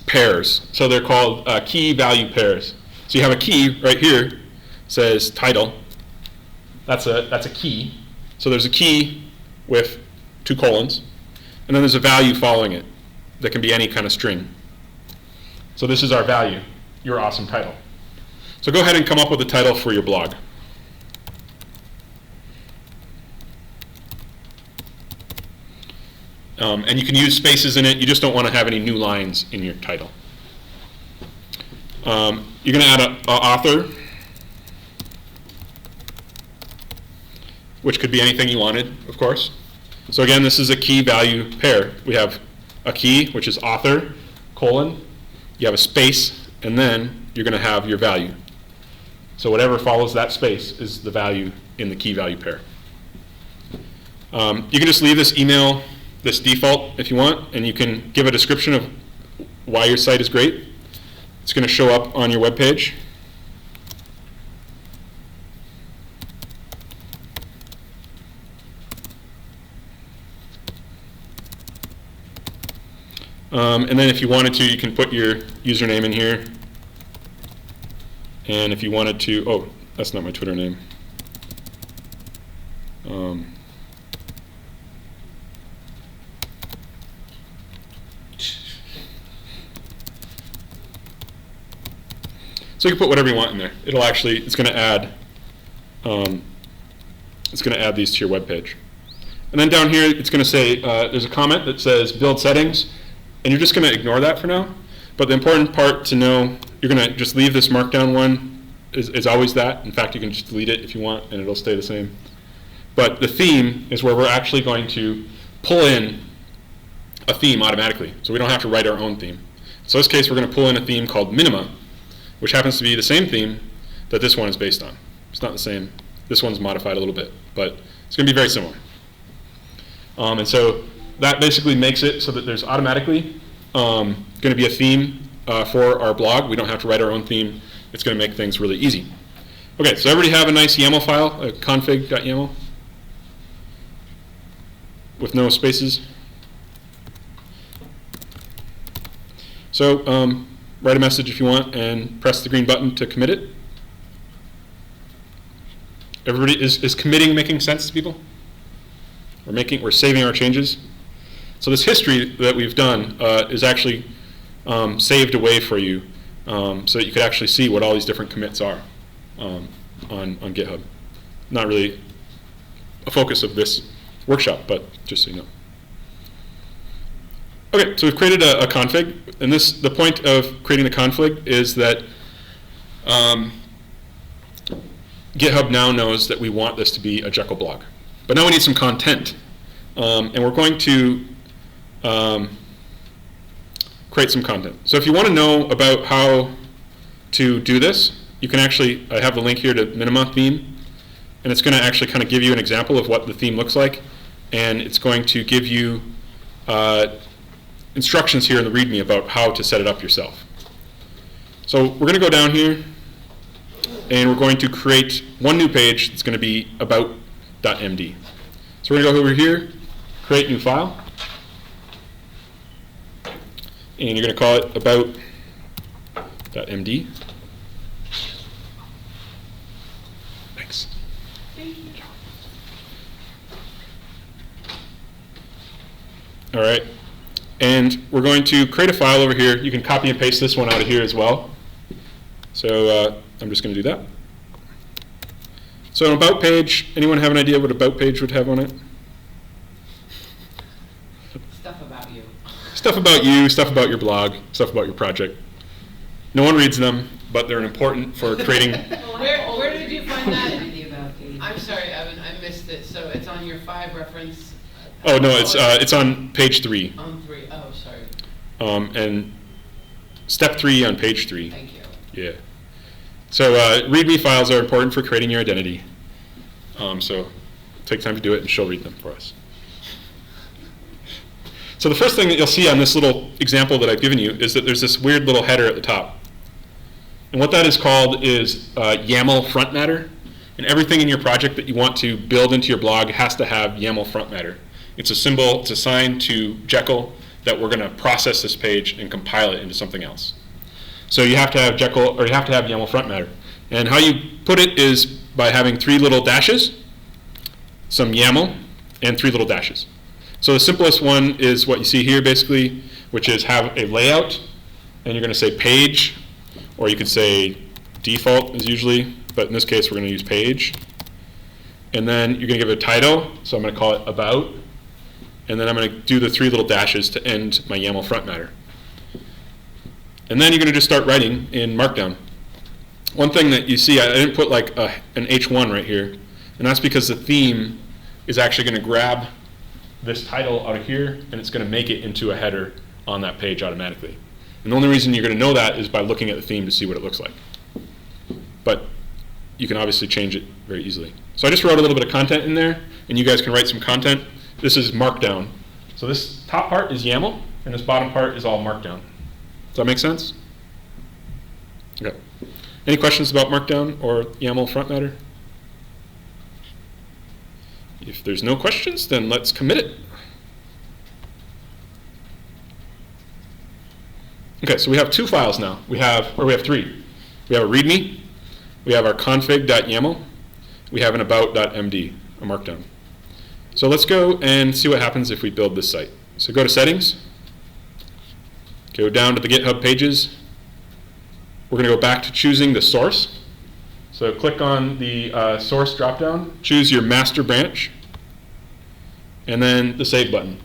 pairs. So they're called key value pairs. So you have a key right here, says title. That's a key. So there's a key with 2 colons, and then there's a value following it that can be any kind of string. So this is our value, your awesome title. So go ahead and come up with a title for your blog. And you can use spaces in it. You just don't want to have any new lines in your title. You're going to add an author, which could be anything you wanted, of course. So again, this is a key value pair. We have a key, which is author, colon. You have a space, and then you're going to have your value. So whatever follows that space is the value in the key value pair. You can just leave this email, this default, if you want, and you can give a description of why your site is great. It's going to show up on your web page. And then if you wanted to, you can put your username in here. And if you wanted to, oh, that's not my Twitter name. So you can put whatever you want in there. It'll actually, it's going to add these to your web page. And then down here, it's going to say, there's a comment that says build settings, and you're just going to ignore that for now. But the important part to know, you're going to just leave this Markdown one, is always that. In fact, you can just delete it if you want, and it'll stay the same. But the theme is where we're actually going to pull in a theme automatically, so we don't have to write our own theme. So in this case, we're going to pull in a theme called Minima, which happens to be the same theme that this one is based on. It's not the same. This one's modified a little bit. but it's going to be very similar. And so that basically makes it so that there's automatically going to be a theme for our blog. We don't have to write our own theme. It's going to make things really easy. Okay, so everybody have a nice YAML file, a config.yaml, with no spaces? So write a message if you want and press the green button to commit it. Everybody, is committing making sense to people? We're saving our changes. So this history that we've done is actually saved away for you so that you could actually see what all these different commits are on GitHub. Not really a focus of this workshop, but just so you know. Okay, so we've created a config, and the point of creating the config is that GitHub now knows that we want this to be a Jekyll blog. But now we need some content, and we're going to create some content. So if you want to know about how to do this, you can actually, I have the link here to Minima theme, and it's going to actually kind of give you an example of what the theme looks like, and it's going to give you instructions here in the README about how to set it up yourself. So we're going to go down here, and we're going to create one new page that's going to be about.md. So we're going to go over here, create new file, and you're going to call it about.md. Thanks. All right, and we're going to create a file over here. You can copy and paste this one out of here as well. So I'm just going to do that. So an about page, anyone have an idea what about page would have on it? Stuff about you. Stuff about you, stuff about your blog, stuff about your project. No one reads them, but they're important for creating. Where did you find that? I'm sorry, Evan, I missed it. So it's on your 5 reference. Oh no, it's on page 3. On 3. Oh, sorry. And step 3 on page 3. Thank you. Yeah. So README files are important for creating your identity. So take time to do it, and she'll read them for us. So the first thing that you'll see on this little example that I've given you is that there's this weird little header at the top. And what that is called is YAML frontmatter. And everything in your project that you want to build into your blog has to have YAML frontmatter. It's a symbol, it's assigned to Jekyll that we're going to process this page and compile it into something else. So you have to have Jekyll, or you have to have YAML frontmatter. And how you put it is by having 3 little dashes, some YAML, and 3 little dashes. So the simplest one is what you see here basically, which is have a layout, and you're going to say page, or you could say default is usually, but in this case we're going to use page. And then you're going to give it a title, so I'm going to call it about, and then I'm going to do the 3 little dashes to end my YAML frontmatter. And then you're going to just start writing in Markdown. One thing that you see, I didn't put like an H1 right here, and that's because the theme is actually going to grab this title out of here, and it's going to make it into a header on that page automatically. And the only reason you're going to know that is by looking at the theme to see what it looks like. But you can obviously change it very easily. So I just wrote a little bit of content in there, and you guys can write some content. This is Markdown. So this top part is YAML, and this bottom part is all Markdown. Does that make sense? Okay. Any questions about Markdown or YAML frontmatter? If there's no questions, then let's commit it. Okay, so we have 2 files now. We have 3. We have a README, we have our config.yaml, we have an about.md, a Markdown. So let's go and see what happens if we build this site. So go to Settings, go down to the GitHub Pages. We're going to go back to choosing the source. So click on the source dropdown, choose your master branch, and then the save button.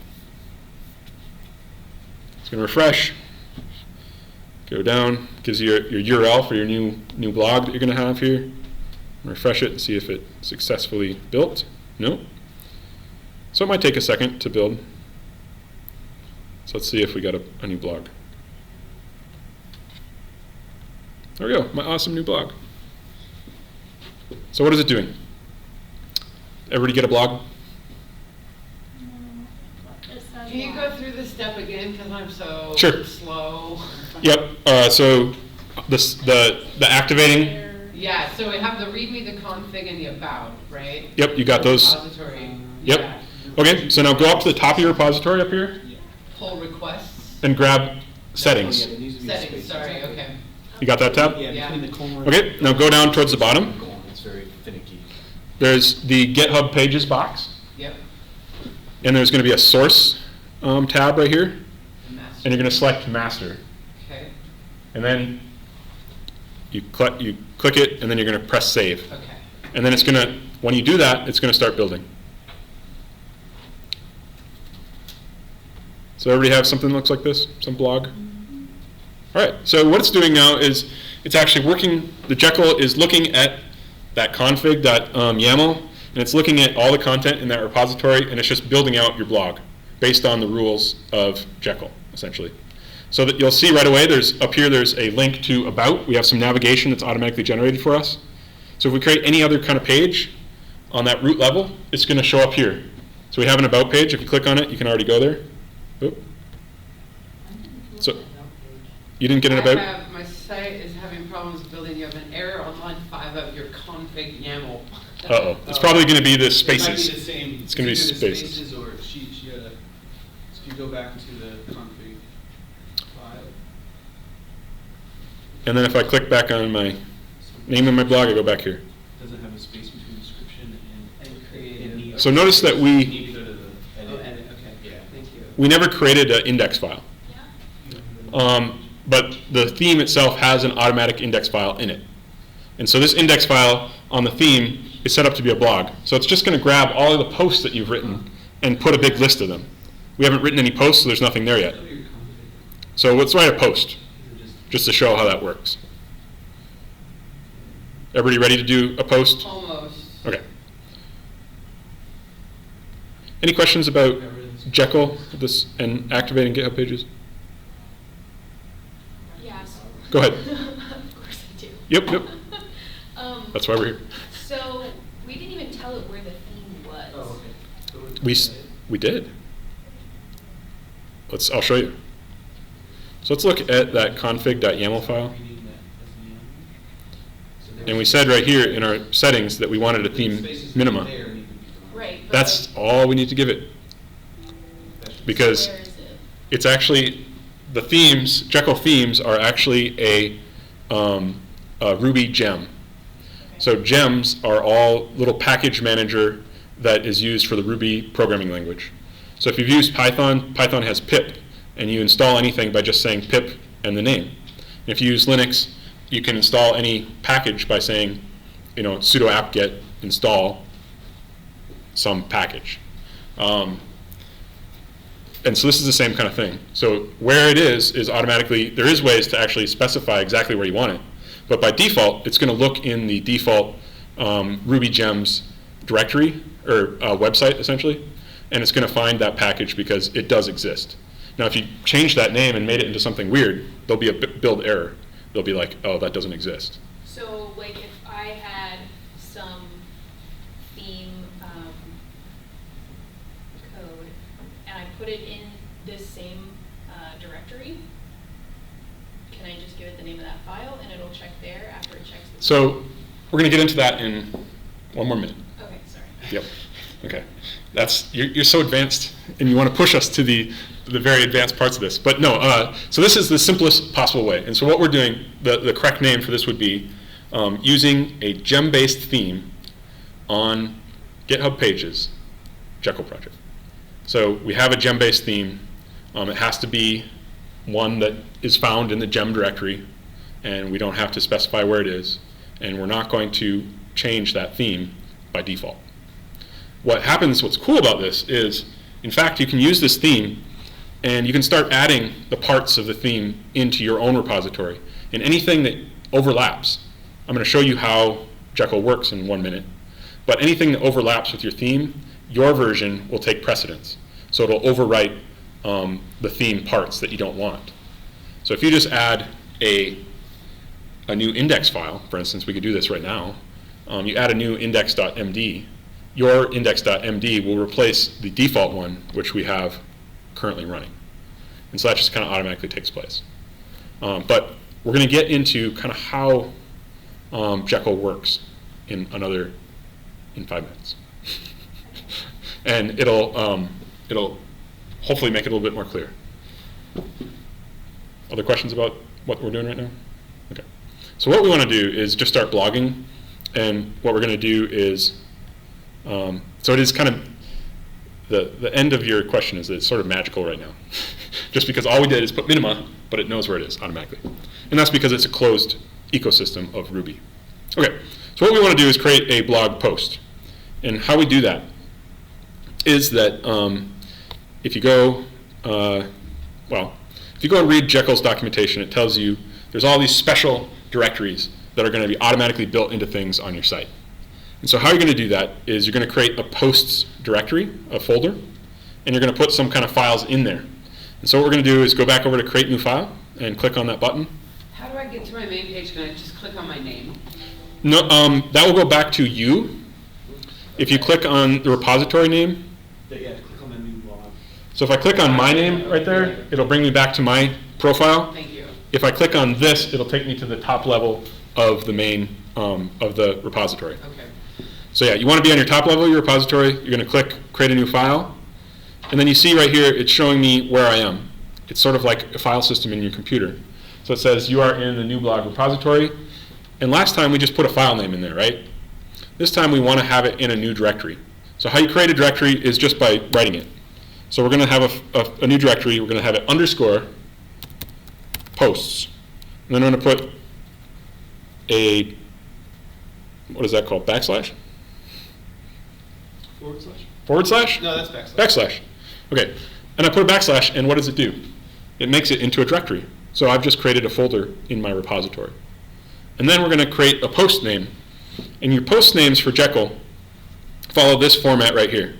It's going to refresh. Go down, gives you your URL for your new blog that you're going to have here. Refresh it and see if it successfully built. Nope. So it might take a second to build. So let's see if we got a new blog. There we go, my awesome new blog. So what is it doing? Everybody get a blog? Can you go through this step again, because I'm so Sure. slow? Yep. So the activating. Yeah, so we have the README, the config, and the about, right? Yep, you got those. Repository. Yep. Yeah. Okay, so now go up to the top of your repository up here Pull requests. and grab settings. Oh, yeah, there needs to be Settings, space. sorry, okay. You got that tab? Yeah, between the colon. Okay, now go down towards the bottom. It's very finicky. There's the GitHub Pages box, Yep. and there's going to be a source tab right here, Master. and you're going to select master. Okay, And then you click it, and then you're going to press save. okay. And then it's going to, when you do that, it's going to start building. So everybody have something that looks like this? Some blog? All right, so what it's doing now is it's actually working, the Jekyll is looking at that config.yaml, and it's looking at all the content in that repository, and it's just building out your blog based on the rules of Jekyll, essentially. So that you'll see right away, up here there's a link to About. We have some navigation that's automatically generated for us. So if we create any other kind of page on that root level, it's going to show up here. So we have an About page. If you click on it, you can already go there. Oop. So you didn't get an About? My site is having problems building. You have an error on line 5 of your config YAML. Uh-oh. It's probably going to be the It might spaces. be the same. It's gonna be either the spaces. Or she had a, so if you go back to the config file. And then if I click back on my name of my blog, I go back here. Doesn't have a space between description and creative. So notice that You we need to go to the edit, okay, yeah, thank you. never created an index file. But the theme itself has an automatic index file in it. And so this index file on the theme is set up to be a blog. So it's just going to grab all of the posts that you've written and put a big list of them. We haven't written any posts, so there's nothing there yet. Go to your config. So let's write a post, These are just to show how that works. Everybody ready to do a post? Almost. Okay. Any questions about Jekyll this and activating GitHub Pages? Yes. Go ahead. Of course I do. Yep. That's why we're here. So we didn't even tell it where the theme was. Oh, okay. Go to We edit. did. I'll show you. So let's look at that config.yaml file. Reading that as an animal. So And we there's- said right here in our settings that we wanted a the theme spaces minima. there need to be gone. Right. But That's all we need to give it. That should be- Because where is it? it's actually, the themes, Jekyll themes are actually a Ruby gem. Okay. So gems are all little package manager that is used for the Ruby programming language. So if you've used Python, Python has pip, and you install anything by just saying pip and the name. And if you use Linux, you can install any package by saying, sudo apt-get install some package. And so this is the same kind of thing. So where it is automatically, there is ways to actually specify exactly where you want it. But by default, it's going to look in the default Ruby gems directory, or website, essentially. And it's going to find that package because it does exist. Now, if you change that name and made it into something weird, there'll be a build error. They'll be like, oh, that doesn't exist. So, like, if I had some theme code and I put it in this same directory, can I just give it the name of that file and it'll check there after it checks the So we're going to get into that in one more minute. Okay, sorry. Yep. Okay. You're so advanced, and you want to push us to the very advanced parts of this. But no, so this is the simplest possible way. And so what we're doing, the correct name for this would be using a gem-based theme on GitHub Pages, Jekyll project. So we have a gem-based theme. It has to be one that is found in the gem directory, and we don't have to specify where it is. And we're not going to change that theme by default. What's cool about this is, in fact, you can use this theme and you can start adding the parts of the theme into your own repository. And anything that overlaps, I'm going to show you how Jekyll works in 1 minute, but anything that overlaps with your theme, your version will take precedence. So it'll overwrite the theme parts that you don't want. So if you just add a new index file, for instance, we could do this right now. You add a new index.md, your index.md will replace the default one, which we have currently running. And so that just kind of automatically takes place. But we're going to get into kind of how Jekyll works in 5 minutes. And it'll hopefully make it a little bit more clear. Other questions about what we're doing right now? Okay. So what we want to do is just start blogging. And what we're going to do is, so it is kind of, the end of your question is that it's sort of magical right now. Just because all we did is put minima, but it knows where it is automatically. And that's because it's a closed ecosystem of Ruby. Okay, so what we want to do is create a blog post. And how we do that is that if you go, if you go and read Jekyll's documentation, it tells you there's all these special directories that are going to be automatically built into things on your site. And so how you're going to do that is you're going to create a posts directory, a folder, and you're going to put some kind of files in there. And so what we're going to do is go back over to create new file and click on that button. How do I get to my main page? Can I just click on my name? No, that will go back to you. If you click on the repository name, Yeah, click on the new blog. so if I click on my name right there, it'll bring me back to my profile. Thank you. If I click on this, it'll take me to the top level of the main, of the repository. Okay. So yeah, you want to be on your top level of your repository. You're going to click create a new file. And then you see right here, it's showing me where I am. It's sort of like a file system in your computer. So it says you are in the new blog repository. And last time we just put a file name in there, right? This time we want to have it in a new directory. So how you create a directory is just by writing it. So we're going to have a new directory. We're going to have it underscore posts. And then I'm going to put a, what is that called, backslash? Forward slash? Forward slash? No, that's backslash. Backslash. Okay. And I put a backslash, and what does it do? It makes it into a directory. So I've just created a folder in my repository. And then we're going to create a post name. And your post names for Jekyll follow this format right here.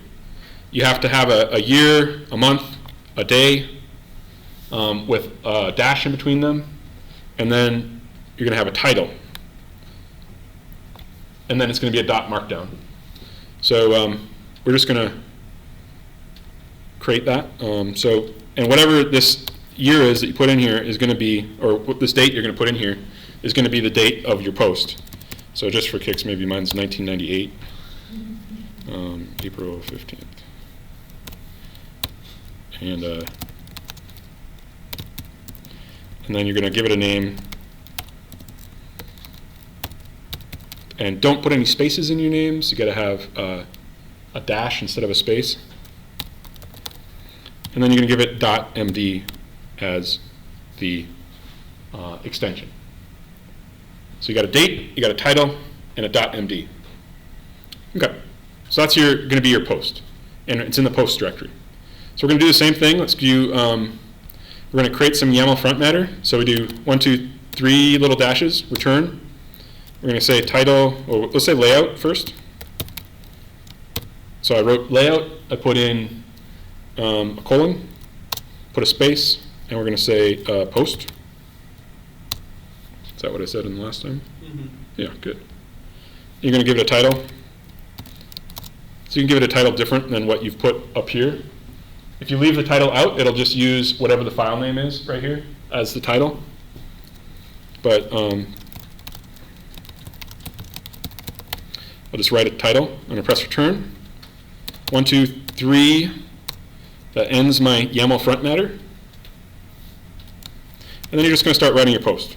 You have to have a year, a month, a day, with a dash in between them. And then you're going to have a title. And then it's going to be a dot markdown. So we're just going to create that. And whatever this year is that you put in here is going to be, or this date you're going to put in here is going to be the date of your post. So just for kicks, maybe mine's 1998, April 15th. And then you're going to give it a name. And don't put any spaces in your names. You got to have a dash instead of a space. And then you're going to give it .md as the extension. So you got a date, you got a title, and a .md. Okay, so that's going to be your post, and it's in the post directory. So we're going to do the same thing. Let's do. We're going to create some YAML frontmatter. So we do 1, 2, 3 little dashes, return. We're going to say title, or let's say layout first. So I wrote layout. I put in a colon, put a space, and we're going to say post. Is that what I said in the last time? Mm-hmm. Yeah, good. You're going to give it a title. So you can give it a title different than what you've put up here. If you leave the title out, it'll just use whatever the file name is right here as the title. But I'll just write a title. I'm going to press return. 1, 2, 3. That ends my YAML frontmatter. And then you're just going to start writing your post.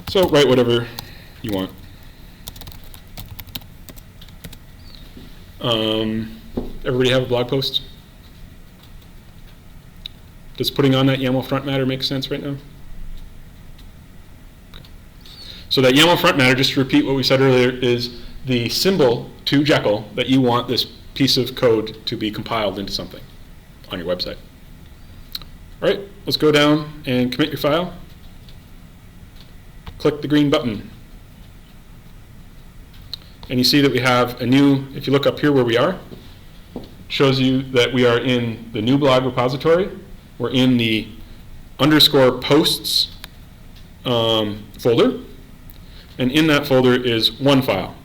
So write whatever you want. Everybody have a blog post? Does putting on that YAML frontmatter make sense right now? Okay. So that YAML frontmatter, just to repeat what we said earlier, is the symbol to Jekyll that you want this piece of code to be compiled into something on your website. All right, let's go down and commit your file. Click the green button. and you see that we have a new, if you look up here where we are, shows you that we are in the new blog repository. We're in the _posts folder, and in that folder is one file,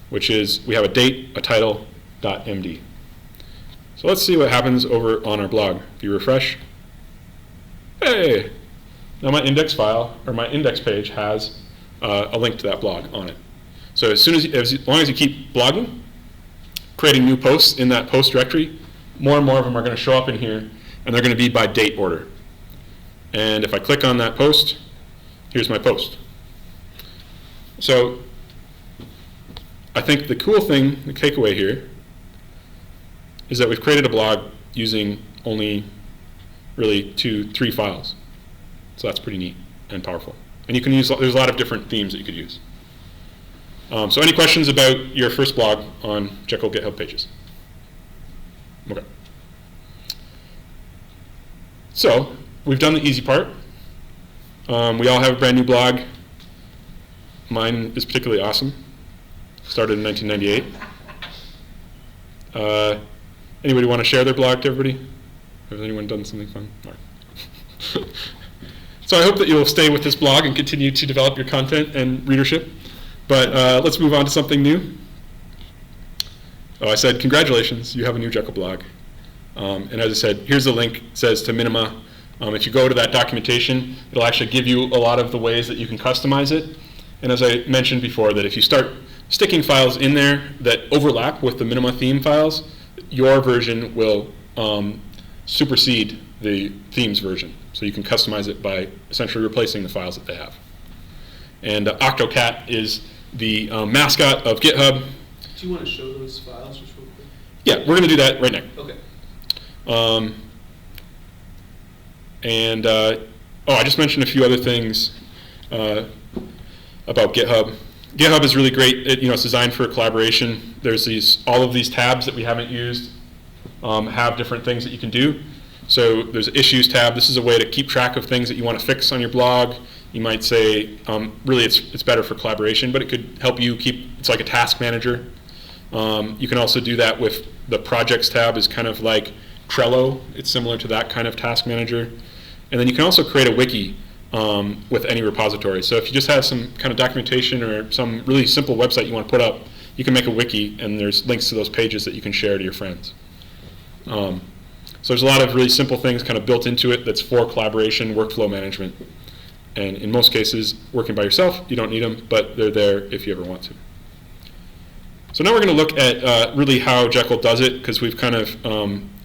which is, we have a date, a title, .md. So let's see what happens over on our blog. If you refresh, hey, now my index file, or my index page has a link to that blog on it. So as long as you keep blogging, creating new posts in that post directory, more and more of them are going to show up in here, and they're going to be by date order. And if I click on that post, here's my post. So I think the cool thing, the takeaway here, is that we've created a blog using only really 2-3 files. So that's pretty neat and powerful. And you can use, there's a lot of different themes that you could use. So any questions about your first blog on Jekyll GitHub Pages? Okay. So we've done the easy part. We all have a brand new blog. Mine is particularly awesome. Started in 1998. Anybody want to share their blog to everybody? Has anyone done something fun? All right. So I hope that you'll stay with this blog and continue to develop your content and readership. But let's move on to something new. Oh, I said congratulations, you have a new Jekyll blog. And as I said, here's the link. It says to Minima. If you go to that documentation, it'll actually give you a lot of the ways that you can customize it. And as I mentioned before, that if you start sticking files in there that overlap with the Minima theme files, your version will supersede the theme's version. So you can customize it by essentially replacing the files that they have. And Octocat is the mascot of GitHub. Do you want to show those files just real quick? Yeah, we're going to do that right now. Okay. I just mentioned a few other things about GitHub. GitHub is really great. It's designed for collaboration. There's all of these tabs that we haven't used have different things that you can do. So there's an issues tab. This is a way to keep track of things that you want to fix on your blog. You might say, really it's better for collaboration, but it could help you it's like a task manager. You can also do that with the projects tab is kind of like Trello. It's similar to that kind of task manager. And then you can also create a wiki with any repository. So if you just have some kind of documentation or some really simple website you want to put up, you can make a wiki, and there's links to those pages that you can share to your friends. So there's a lot of really simple things kind of built into it that's for collaboration, workflow management. And in most cases, working by yourself, you don't need them, but they're there if you ever want to. So now we're going to look at really how Jekyll does it, because we've kind of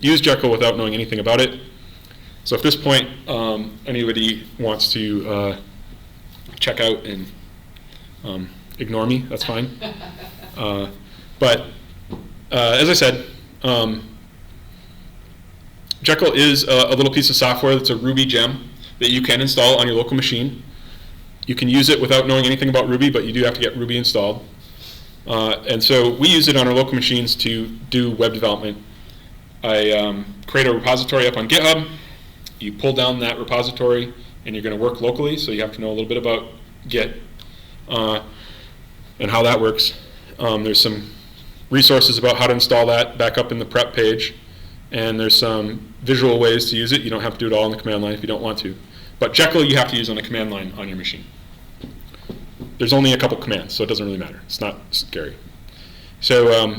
used Jekyll without knowing anything about it. So at this point, anybody wants to check out and ignore me, that's fine. But as I said, Jekyll is a little piece of software that's a Ruby gem that you can install on your local machine. You can use it without knowing anything about Ruby, but you do have to get Ruby installed. And so we use it on our local machines to do web development. I create a repository up on GitHub. You pull down that repository, and you're going to work locally, so you have to know a little bit about Git and how that works. There's some resources about how to install that back up in the prep page, and there's some visual ways to use it. You don't have to do it all in the command line if you don't want to. But Jekyll you have to use on the command line on your machine. There's only a couple commands, so it doesn't really matter. It's not scary. So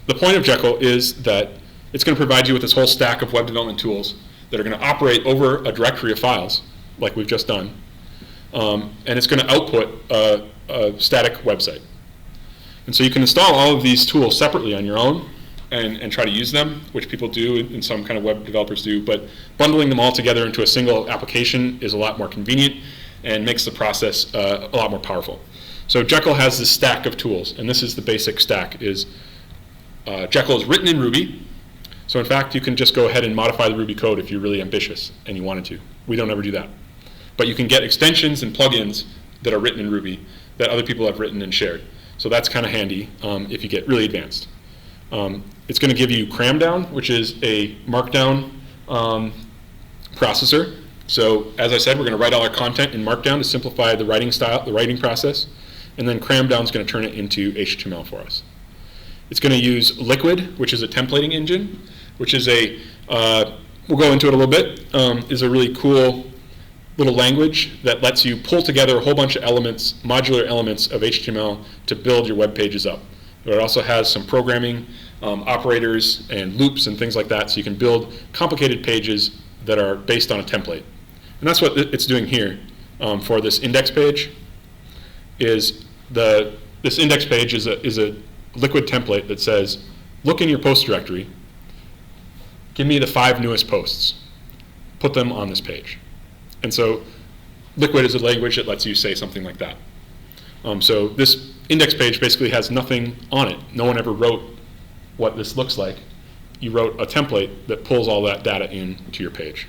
the point of Jekyll is that it's going to provide you with this whole stack of web development tools that are going to operate over a directory of files, like we've just done. And it's going to output a static website. And so you can install all of these tools separately on your own and try to use them, which people do and some kind of web developers do. But bundling them all together into a single application is a lot more convenient and makes the process a lot more powerful. So Jekyll has this stack of tools, and this is the basic stack. Jekyll is written in Ruby. So in fact, you can just go ahead and modify the Ruby code if you're really ambitious and you wanted to. We don't ever do that. But you can get extensions and plugins that are written in Ruby that other people have written and shared. So that's kind of handy if you get really advanced. It's going to give you Cramdown, which is a Markdown processor. So as I said, we're going to write all our content in Markdown to simplify the writing process. and then Markdown is going to turn it into HTML for us. It's going to use Liquid, which is a templating engine, which is a, we'll go into it a little bit, is a really cool little language that lets you pull together a whole bunch of elements, modular elements of HTML to build your web pages up. But it also has some programming operators and loops and things like that, so you can build complicated pages that are based on a template. And that's what it's doing here for this index page. This index page is a Liquid template that says, look in your post directory, give me the 5 newest posts, put them on this page. And so Liquid is a language that lets you say something like that. So this index page basically has nothing on it. No one ever wrote what this looks like. You wrote a template that pulls all that data into your page.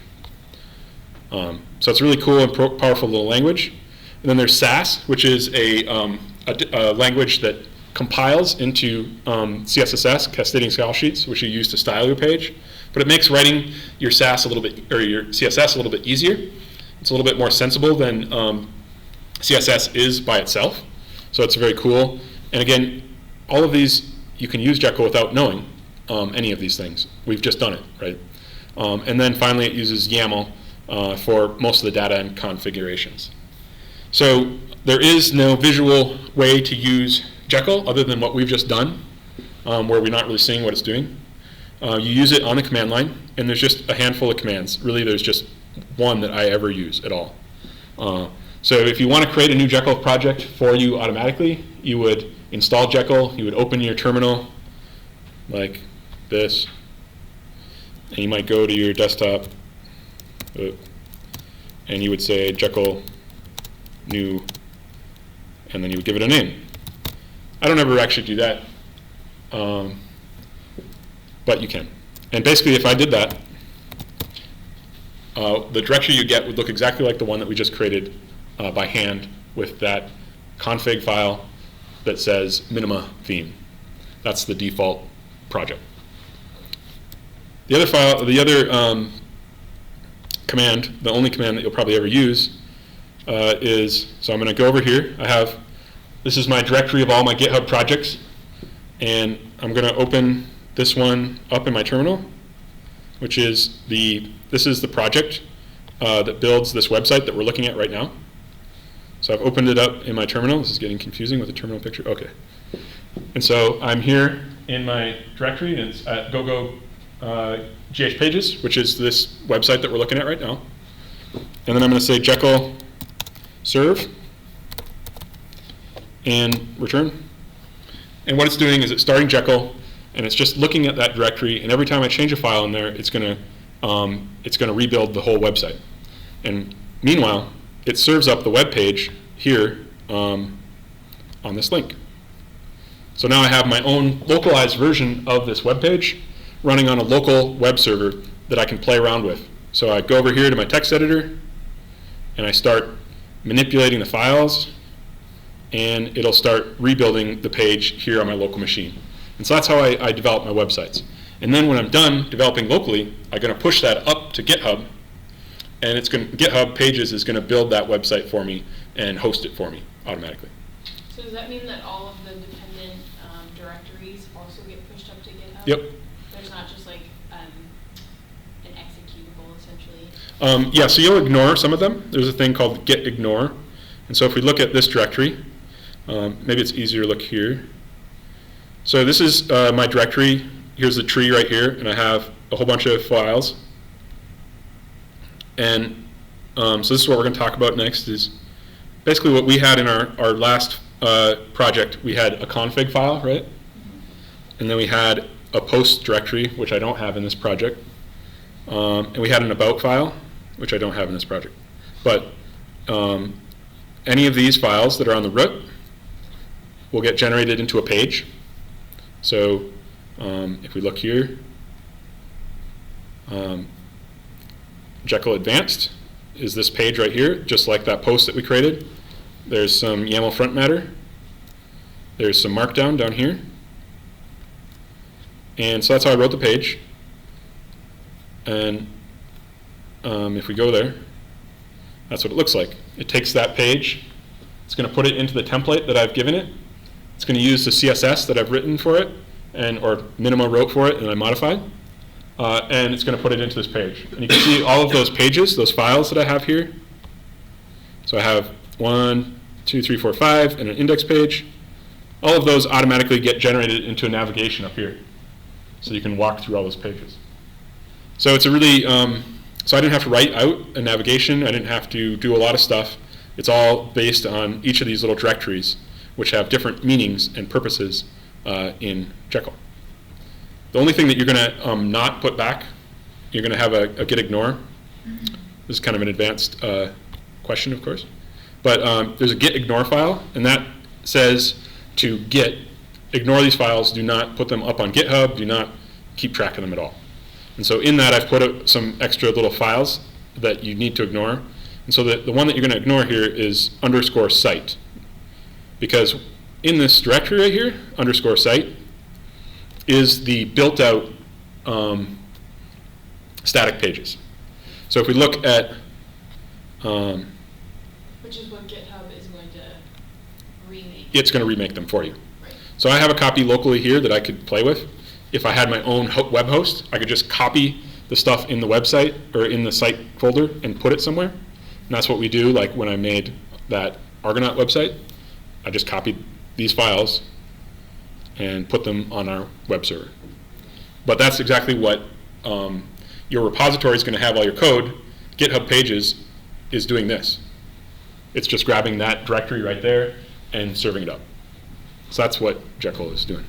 So it's a really cool and powerful little language. And then there's Sass, which is a language that compiles into CSS, cascading style sheets, which you use to style your page. But it makes writing your Sass a little bit, or your CSS a little bit easier. It's a little bit more sensible than CSS is by itself. So it's very cool. And again, all of these, you can use Jekyll without knowing any of these things. We've just done it, right? And then finally, it uses YAML for most of the data and configurations. So there is no visual way to use Jekyll other than what we've just done, where we're not really seeing what it's doing. You use it on the command line, and there's just a handful of commands. Really, there's just one that I ever use at all. So if you want to create a new Jekyll project for you automatically, you would install Jekyll, you would open your terminal like this, and you might go to your desktop, and you would say Jekyll new, and then you would give it a name. I don't ever actually do that, but you can. And basically, if I did that, the directory you get would look exactly like the one that we just created by hand with that config file that says minima theme. That's the default project. The other file, the other command, the only command that you'll probably ever use is, so I'm going to go over here. This is my directory of all my GitHub projects, and I'm going to open this one up in my terminal, which is this is the project that builds this website that we're looking at right now. So I've opened it up in my terminal. This is getting confusing with the terminal picture. Okay. And so I'm here in my directory, and it's at GH Pages, which is this website that we're looking at right now. And then I'm going to say Jekyll serve and return. And what it's doing is it's starting Jekyll, and it's just looking at that directory, and every time I change a file in there, it's going to rebuild the whole website. And meanwhile, it serves up the web page here on this link. So now I have my own localized version of this web page running on a local web server that I can play around with. So I go over here to my text editor, and I start manipulating the files, and it'll start rebuilding the page here on my local machine. And so that's how I develop my websites. And then when I'm done developing locally, I'm going to push that up to GitHub, and GitHub Pages is going to build that website for me and host it for me automatically. So does that mean that all of the dependent directories also get pushed up to GitHub? Yep. There's not just like an executable essentially? Yeah, so you'll ignore some of them. There's a thing called git ignore. And so if we look at this directory, maybe it's easier to look here. So this is my directory. Here's the tree right here, and I have a whole bunch of files. And so this is what we're going to talk about next, is basically what we had in our last project. We had a config file, right? And then we had a post directory, which I don't have in this project. And we had an about file, which I don't have in this project. But any of these files that are on the root will get generated into a page. So if we look here, Jekyll Advanced is this page right here, just like that post that we created. There's some YAML frontmatter. There's some Markdown down here. And so that's how I wrote the page. And if we go there, that's what it looks like. It takes that page, It's going to put it into the template that I've given it. It's going to use the CSS that I've written for it, or Minima wrote for it and I modified. And it's going to put it into this page. And you can see all of those pages, those files that I have here. So I have 1, 2, 3, 4, 5, and an index page. All of those automatically get generated into a navigation up here. So you can walk through all those pages. So it's a really, so I didn't have to write out a navigation. I didn't have to do a lot of stuff. It's all based on each of these little directories, which have different meanings and purposes in Jekyll. The only thing that you're going to not put back, you're going to have a git ignore. This is kind of an advanced question, of course. But there's a git ignore file, and that says to git, ignore these files, do not put them up on GitHub, do not keep track of them at all. And so in that, I've put some extra little files that you need to ignore. And so the one that you're going to ignore here is _site. Because in this directory right here, _site, is the built-out static pages. So if we look at which is what GitHub is going to remake. It's going to remake them for you. Right. So I have a copy locally here that I could play with. If I had my own web host, I could just copy the stuff in the website or in the site folder and put it somewhere. And that's what we do, like when I made that Argonaut website. I just copied these files and put them on our web server. But that's exactly what your repository is going to have all your code. GitHub Pages is doing this. It's just grabbing that directory right there and serving it up. So that's what Jekyll is doing.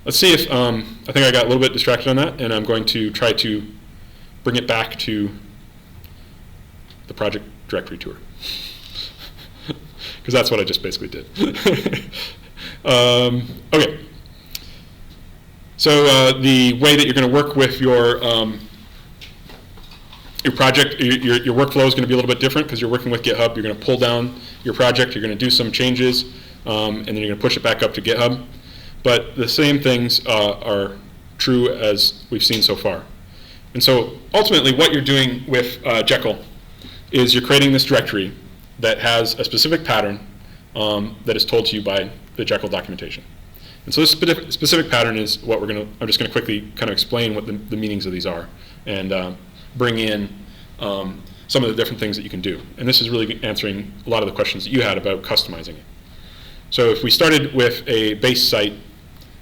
Let's see if, I think I got a little bit distracted on that, and I'm going to try to bring it back to the project directory tour. Because that's what I just basically did. Okay. So the way that you're going to work with your project, your workflow is going to be a little bit different because you're working with GitHub. You're going to pull down your project, you're going to do some changes, and then you're going to push it back up to GitHub. But the same things are true as we've seen so far. And so ultimately what you're doing with Jekyll is you're creating this directory that has a specific pattern that is told to you by the Jekyll documentation. And so this specific pattern is what I'm just going to quickly kind of explain what the meanings of these are and bring in some of the different things that you can do. And this is really answering a lot of the questions that you had about customizing it. So if we started with a base site,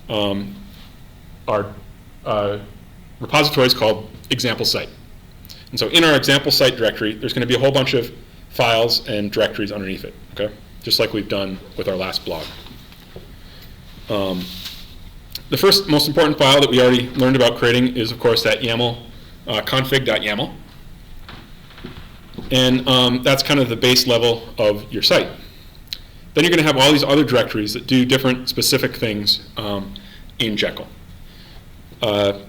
our repository is called example site. And so in our example site directory, there's going to be a whole bunch of files and directories underneath it, okay? Just like we've done with our last blog. The first most important file that we already learned about creating is, of course, that YAML, config.yaml. And that's kind of the base level of your site. Then you're going to have all these other directories that do different specific things in Jekyll. You're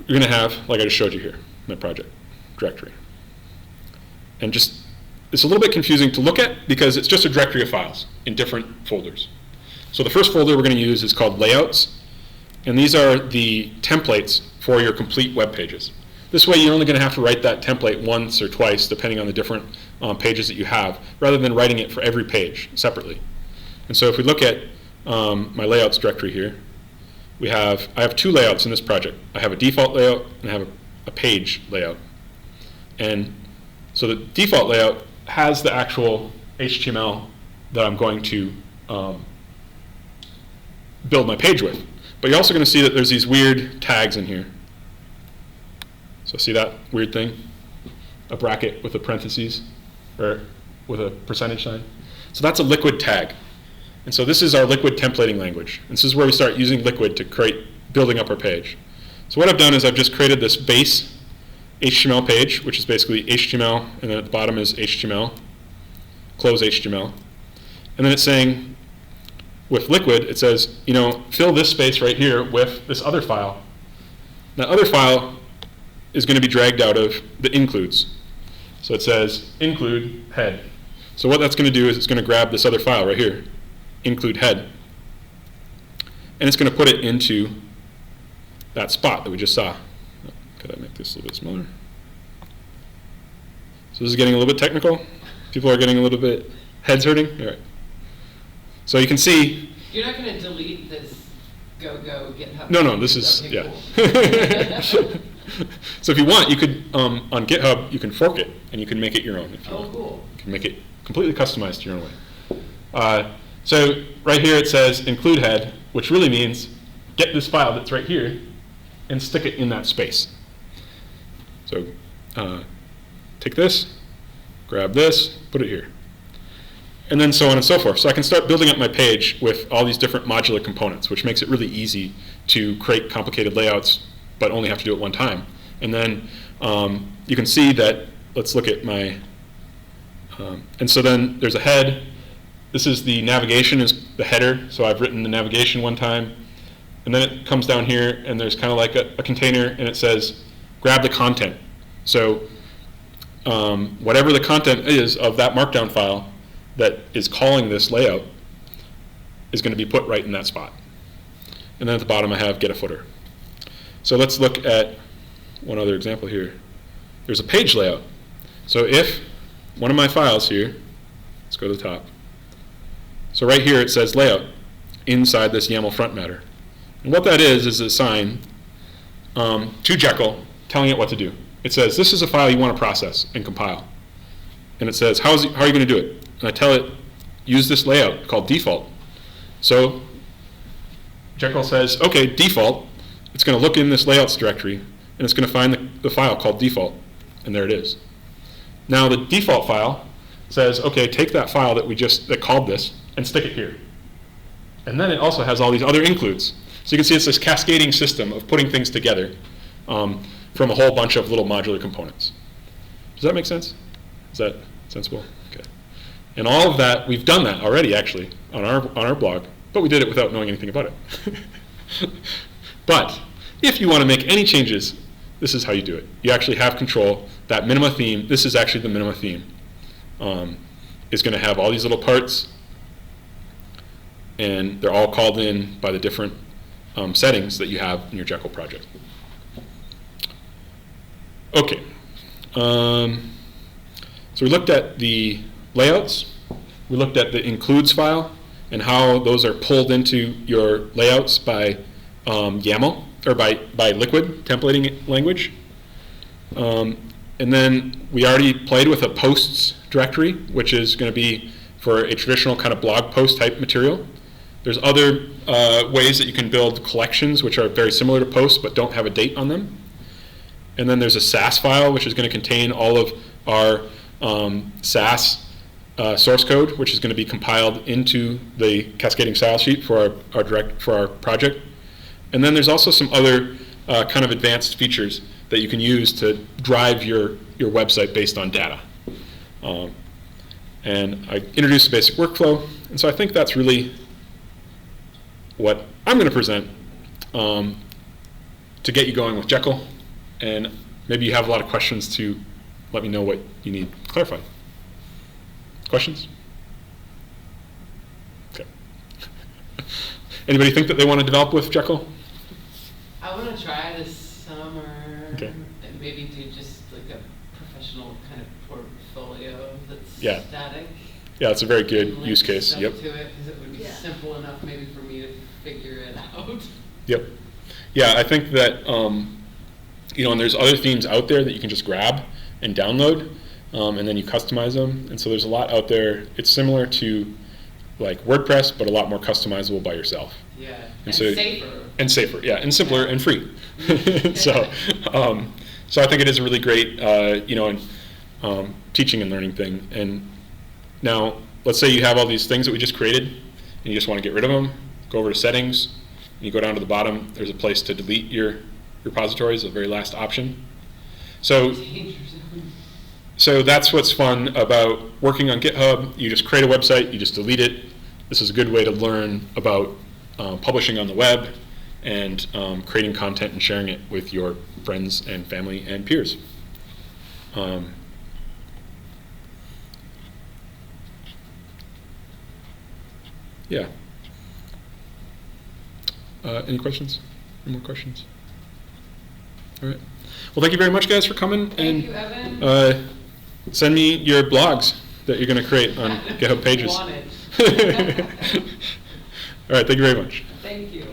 going to have, like I just showed you here, my project directory. And just, it's a little bit confusing to look at because it's just a directory of files in different folders. So the first folder we're going to use is called layouts. And these are the templates for your complete web pages. This way you're only going to have to write that template once or twice depending on the different pages that you have, rather than writing it for every page separately. And so if we look at my layouts directory here, I have two layouts in this project. I have a default layout and I have a page layout. And so the default layout has the actual HTML that I'm going to build my page with. But you're also going to see that there's these weird tags in here. So see that weird thing? A bracket with a parentheses, or with a percentage sign. So that's a liquid tag. And so this is our liquid templating language. And this is where we start using liquid to create, building up our page. So what I've done is I've just created this base HTML page, which is basically HTML, and then at the bottom is HTML, close HTML. And then it's saying, with liquid, it says, you know, fill this space right here with this other file. That other file is going to be dragged out of the includes. So it says include head. So what that's going to do is it's going to grab this other file right here, include head, and it's going to put it into that spot that we just saw. Could I make this a little bit smaller? So this is getting a little bit technical. People are getting a little bit Head's hurting? All right. So you can see. You're not gonna delete this go GitHub? No, this is, Okay, yeah. cool. So if you want, you could, on GitHub, you can fork it, and you can make it your own if you Oh, want. cool. You can make it completely customized your own way. So right here it says include head, which really means get this file that's right here and stick it in that space. So take this, grab this, put it here. And then so on and so forth. So I can start building up my page with all these different modular components, which makes it really easy to create complicated layouts, but only have to do it one time. And then you can see that, let's look at my, and so then there's a head. This is the navigation, is the header. So I've written the navigation one time. And then it comes down here, and there's kind of like a container, and it says, grab the content. So whatever the content is of that Markdown file that is calling this layout is going to be put right in that spot. And then at the bottom I have get a footer. So let's look at one other example here. There's a page layout. So if one of my files here, let's go to the top. So right here it says layout inside this YAML frontmatter. And what that is a sign to Jekyll telling it what to do. It says, this is a file you want to process and compile. And it says, how are you going to do it? And I tell it, use this layout called default. So Jekyll says, okay, default. It's going to look in this layouts directory, and it's going to find the file called default. And there it is. Now the default file says, okay, take that file that called this and stick it here. And then it also has all these other includes. So you can see it's this cascading system of putting things together from a whole bunch of little modular components. Does that make sense? Is that sensible? Okay. And all of that, we've done that already, actually, on our blog, but we did it without knowing anything about it. But if you want to make any changes, this is how you do it. You actually have control. That minima theme, this is actually the minima theme, is going to have all these little parts, and they're all called in by the different settings that you have in your Jekyll project. Okay. So we looked at the layouts. We looked at the includes file and how those are pulled into your layouts by YAML, or by Liquid templating language. And then we already played with a posts directory, which is going to be for a traditional kind of blog post type material. There's other ways that you can build collections, which are very similar to posts but don't have a date on them. And then there's a SAS file, which is going to contain all of our SAS source code, which is going to be compiled into the cascading style sheet for our project. And then there's also some other kind of advanced features that you can use to drive your website based on data. And I introduced a basic workflow, and so I think that's really what I'm going to present to get you going with Jekyll. And maybe you have a lot of questions to let me know what you need clarified. Questions? Okay. Anybody think that they want to develop with Jekyll? I want to try this summer. Okay. And maybe do just like a professional kind of portfolio that's Yeah. static. Yeah, it's a very good and link use case. stuff Yep. to it, because it would be Yeah. simple enough maybe for me to figure it out. Yep. Yeah, I think that and there's other themes out there that you can just grab and download, and then you customize them. And so there's a lot out there. It's similar to like WordPress, but a lot more customizable by yourself. Yeah. And so- safer. And safer, yeah, and simpler Yeah. and free. So I think it is a really great, teaching and learning thing. And now, let's say you have all these things that we just created, and you just want to get rid of them. Go over to settings, and you go down to the bottom. There's a place to delete your repositories, the very last option. So that's what's fun about working on GitHub. You just create a website, you just delete it. This is a good way to learn about publishing on the web and creating content and sharing it with your friends and family and peers. Yeah. Any questions? Any more questions? All right. Well, thank you very much, guys, for coming. Thank and you, Evan. Send me your blogs. that you're going to create on GitHub Pages. Want it. All right, thank you very much. Thank you.